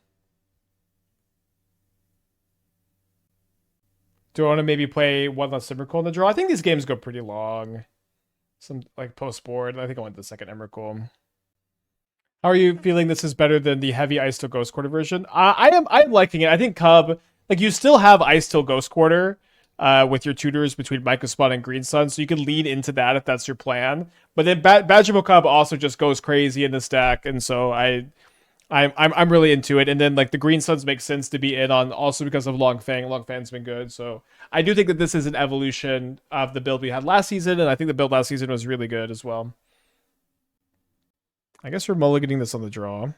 Speaker 1: Do I want to maybe play one less Emrakul in the draw? I think these games go pretty long. Some like post board. I think I want the second Emrakul. How are you feeling? This is better than the heavy Icetill Ghost Quarter version. I'm liking it. I think Cub, like you still have Icetill Ghost Quarter with your tutors between Mycospawn and Green Sun, so you can lean into that if that's your plan. But then Badgermole Cub also just goes crazy in this deck, and so I'm really into it. And then like the Green Suns make sense to be in on also because of Long Fang. Long Fang's been good, so I do think that this is an evolution of the build we had last season, and I think the build last season was really good as well. I guess we're mulliganing this on the draw.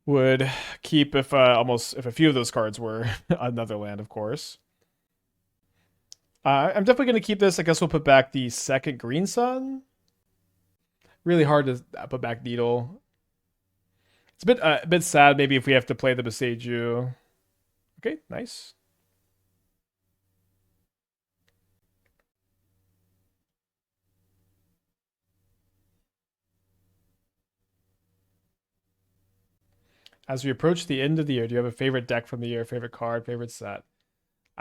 Speaker 1: Would keep if a few of those cards were another land, of course. I'm definitely going to keep this. I guess we'll put back the second Green Sun. Really hard to put back Needle. It's a bit sad maybe if we have to play the Boseiju. Okay, nice. As we approach the end of the year, do you have a favorite deck from the year, favorite card, favorite set?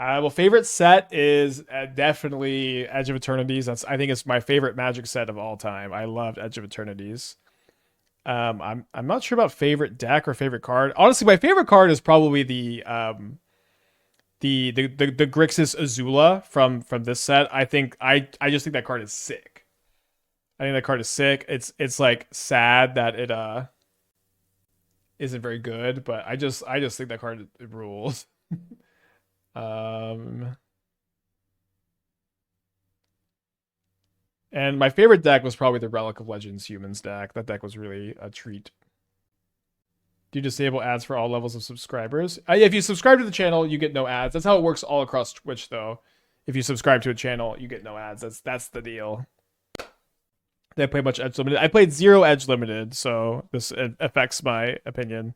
Speaker 1: Well, favorite set is definitely Edge of Eternities. I think it's my favorite Magic set of all time. I loved Edge of Eternities. I'm not sure about favorite deck or favorite card. Honestly, my favorite card is probably the Grixis Azula from this set. I just think that card is sick. I think that card is sick. It's like sad that it isn't very good, but I just think that card it rules. And my favorite deck was probably the Relic of Legends Humans deck. That deck was really a treat. Do you disable ads for all levels of subscribers? If you subscribe to the channel, you get no ads. That's how it works all across Twitch, though. If you subscribe to a channel, you get no ads. That's the deal. Did I play much Edge Limited? I played 0 Edge Limited, so this affects my opinion.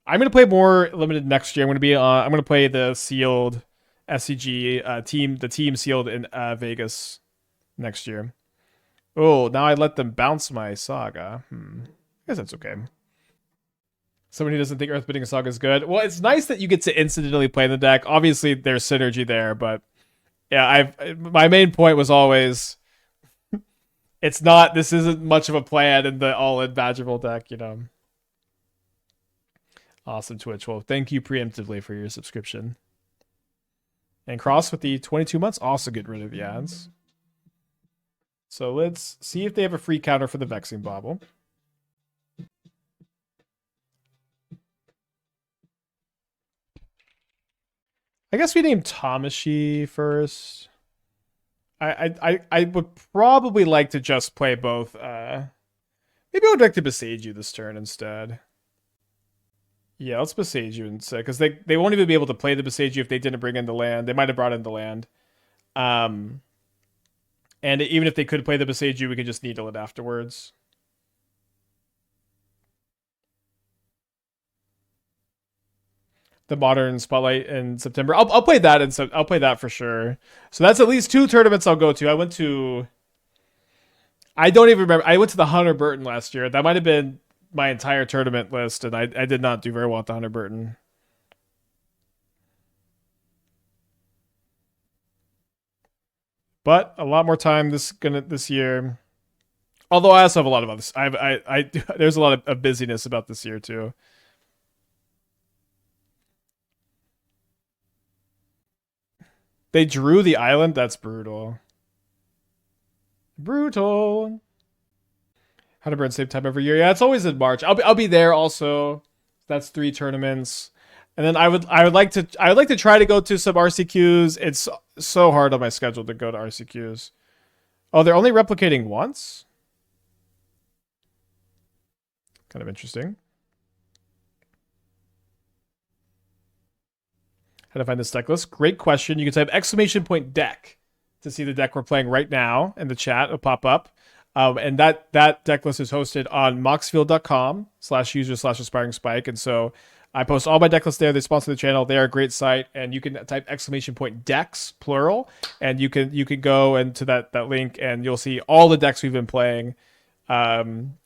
Speaker 1: I'm gonna play more Limited next year. I'm gonna play the sealed SCG team, the team sealed in Vegas next year. Oh, now I let them bounce my Saga. I guess that's okay. Someone who doesn't think Earthbending Saga is good. Well, it's nice that you get to incidentally play the deck. Obviously, there's synergy there, but yeah, my main point was always this isn't much of a plan in the all-in Badgermole deck, you know. Awesome, Twitch. Well, thank you preemptively for your subscription. And Cross with the 22 months also get rid of the ads. So let's see if they have a free counter for the Vexing Bauble. I guess we name Tamashi first. I would probably like to just play both. Maybe I would like to Boseiju this turn instead. Yeah, let's Boseiju instead, because they won't even be able to play the Boseiju if they didn't bring in the land. They might have brought in the land. And even if they could play the Boseiju, we could just Needle it afterwards. The Modern Spotlight in September. I'll play that I'll play that for sure. So that's at least 2 tournaments I'll go to. I don't even remember. I went to the Hunter Burton last year. That might have been my entire tournament list, and I did not do very well at the Hunter Burton. But a lot more time this year. Although I also have a lot of others. There's a lot of busyness about this year too. They drew the island? That's brutal. Brutal. How to burn same time every year? Yeah, it's always in March. I'll be there also. That's 3 tournaments. And then I would like to try to go to some RCQs. It's so hard on my schedule to go to RCQs. Oh, they're only replicating once? Kind of interesting. How to find this deck list? Great question. You can type !deck to see the deck we're playing right now in the chat. It'll pop up. And that deck list is hosted on moxfield.com/user/aspiring spike. And so I post all my deck lists there. They sponsor the channel. They are a great site. And you can type !decks, plural. And you can go into that link and you'll see all the decks we've been playing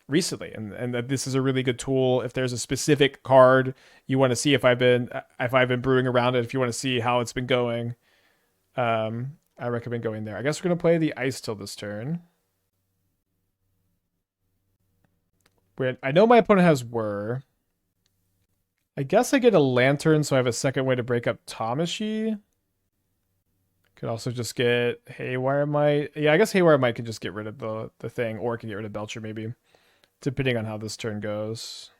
Speaker 1: recently. And this is a really good tool. If there's a specific card you want to see if I've been brewing around it, if you want to see how it's been going, I recommend going there. I guess we're going to play the Icetill this turn. I know my opponent has Whir. I guess I get a Lantern, so I have a second way to break up Tamashi. Could also just get Haywire Mite. Yeah, I guess Haywire Mite can just get rid of the thing, or can get rid of Belcher maybe, depending on how this turn goes.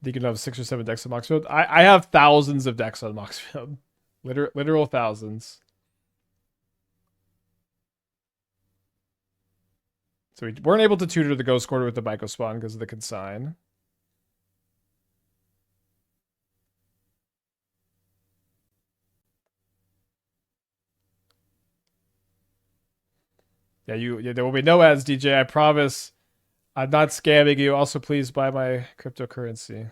Speaker 1: You can have 6 or 7 decks on Moxfield. I have thousands of decks on Moxfield. Literal thousands. So we weren't able to tutor the Ghost Quarter with the Mycospawn because of the consign. Yeah, there will be no ads, DJ. I promise. I'm not scamming you. Also, please buy my cryptocurrency.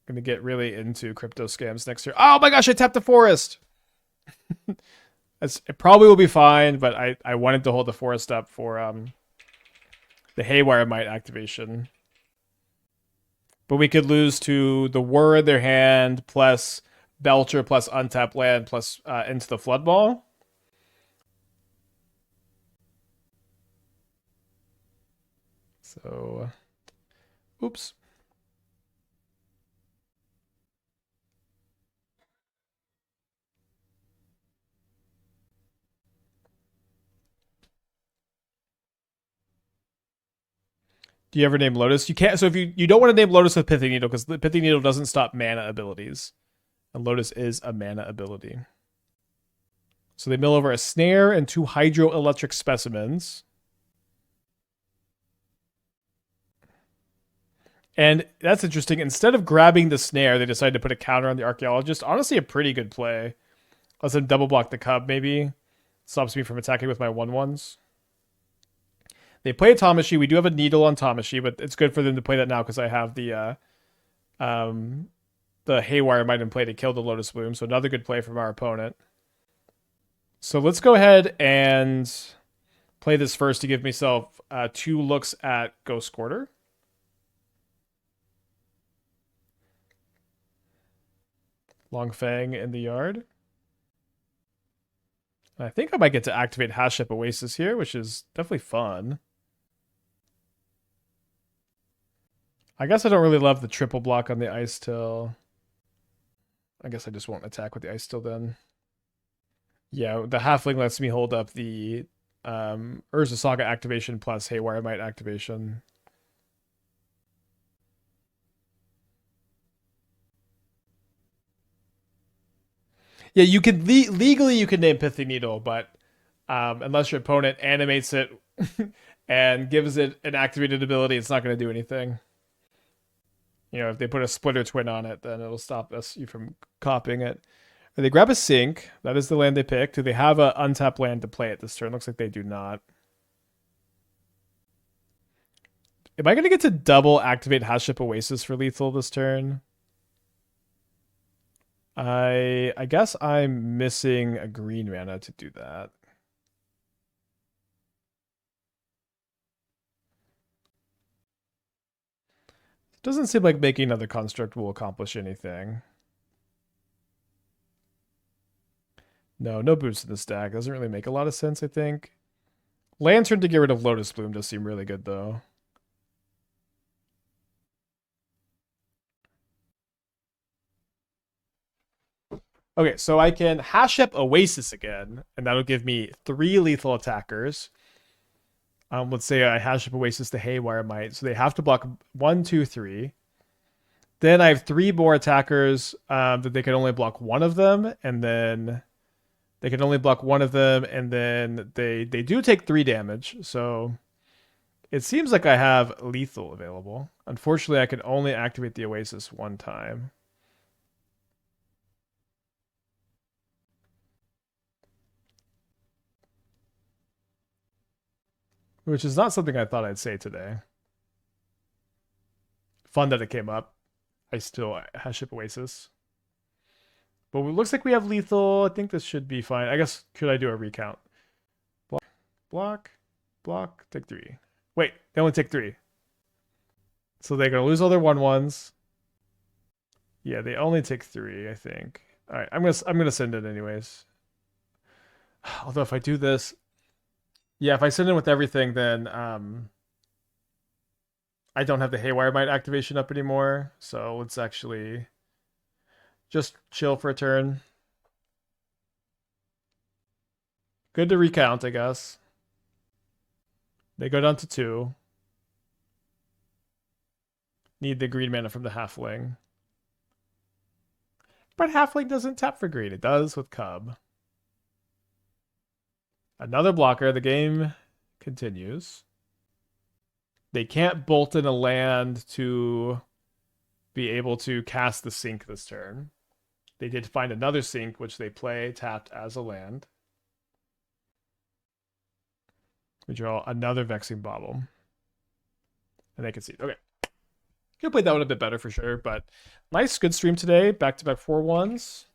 Speaker 1: Gonna get really into crypto scams next year. Oh my gosh, I tapped the forest. It probably will be fine, but I wanted to hold the forest up for the Haywire Mite activation. But we could lose to the Whir in their hand, plus Belcher, plus untapped land, plus into the Flood Ball. So, oops. Do you ever name Lotus? You can't. So if you don't want to name Lotus with Pithing Needle, because the Pithing Needle doesn't stop mana abilities, and Lotus is a mana ability. So they mill over a snare and 2 hydroelectric specimens. And that's interesting. Instead of grabbing the snare, they decided to put a counter on the archaeologist. Honestly, a pretty good play. Let's them double block the cub, maybe. Stops me from attacking with my 1/1s. They play Tamashi. We do have a needle on Tamashi, but it's good for them to play that now because I have the Haywire Mite in play to kill the Lotus Bloom. So another good play from our opponent. So let's go ahead and play this first to give myself 2 looks at Ghost Quarter. Long Feng in the yard. I think I might get to activate Hashep Oasis here, which is definitely fun. I guess I don't really love the triple block on the Icetill. I guess I just won't attack with the Icetill then. Yeah, the Halfling lets me hold up the Urza Saga activation plus Haywire Mite activation. Yeah, you can legally you can name Pithing Needle, but unless your opponent animates it and gives it an activated ability, it's not going to do anything. You know, if they put a Splitter Twin on it, then it'll stop you from copying it. They grab a sink. That is the land they pick. Do they have an untapped land to play it this turn? Looks like they do not. Am I going to get to double activate Hashep Oasis for lethal this turn? I guess I'm missing a green mana to do that. Doesn't seem like making another construct will accomplish anything. No boots in the stack. Doesn't really make a lot of sense, I think. Lantern to get rid of Lotus Bloom does seem really good, though. Okay, so I can Hashep Oasis again, and that'll give me 3 lethal attackers. Let's say I Hashep Oasis the Haywire Mite, so they have to block 1, 2, 3. Then I have 3 more attackers that they can only block one of them, and then they can only block one of them, and then they do take 3 damage. So it seems like I have lethal available. Unfortunately, I can only activate the Oasis 1 time. Which is not something I thought I'd say today. Fun that it came up. I still Hashep Oasis. But it looks like we have lethal. I think this should be fine. I guess, could I do a recount? Block, take 3. Wait, they only take 3. So they're going to lose all their 1/1s. Yeah, they only take 3, I think. All right, I'm gonna send it anyways. Although if I do this, yeah, if I send in with everything, then I don't have the Haywire Mite activation up anymore. So let's actually just chill for a turn. Good to recount, I guess. They go down to 2. Need the green mana from the Halfling. But Halfling doesn't tap for green. It does with Cub. Another blocker. The game continues. They can't bolt in a land to be able to cast the sink this turn. They did find another sink, which they play tapped as a land. We draw another Vexing Bauble. And they can see. Okay. Could have played that one a bit better for sure, but nice, good stream today. Back-to-back 4-1s.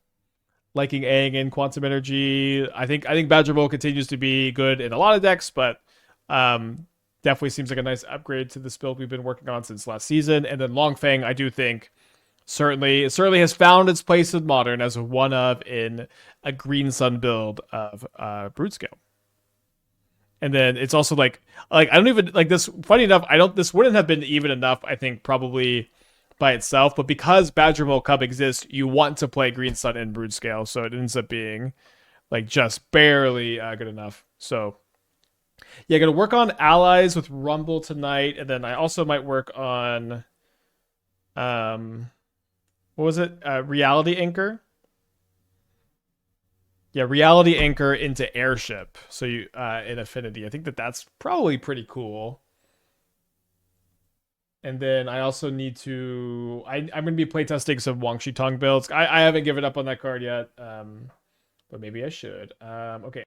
Speaker 1: Liking Aang in Quantum Energy. I think Badgermole continues to be good in a lot of decks, but definitely seems like a nice upgrade to this build we've been working on since last season. And then Longfang, I do think certainly has found its place in Modern as one of in a Green Sun build of Broodscale. And then it's also like I don't even like this. Funny enough, this wouldn't have been even enough, I think, probably by itself, but because Badgermole Cub exists, you want to play Green Sun in Broodscale, so it ends up being like just barely good enough. So yeah, gonna work on allies with Rumble tonight, and then I also might work on what was it? Reality Anchor. Yeah, Reality Anchor into Airship. So you in Affinity. I think that's probably pretty cool. And then I also need to... I'm going to be playtesting some Wang Shitong builds. I haven't given up on that card yet, but maybe I should. Okay.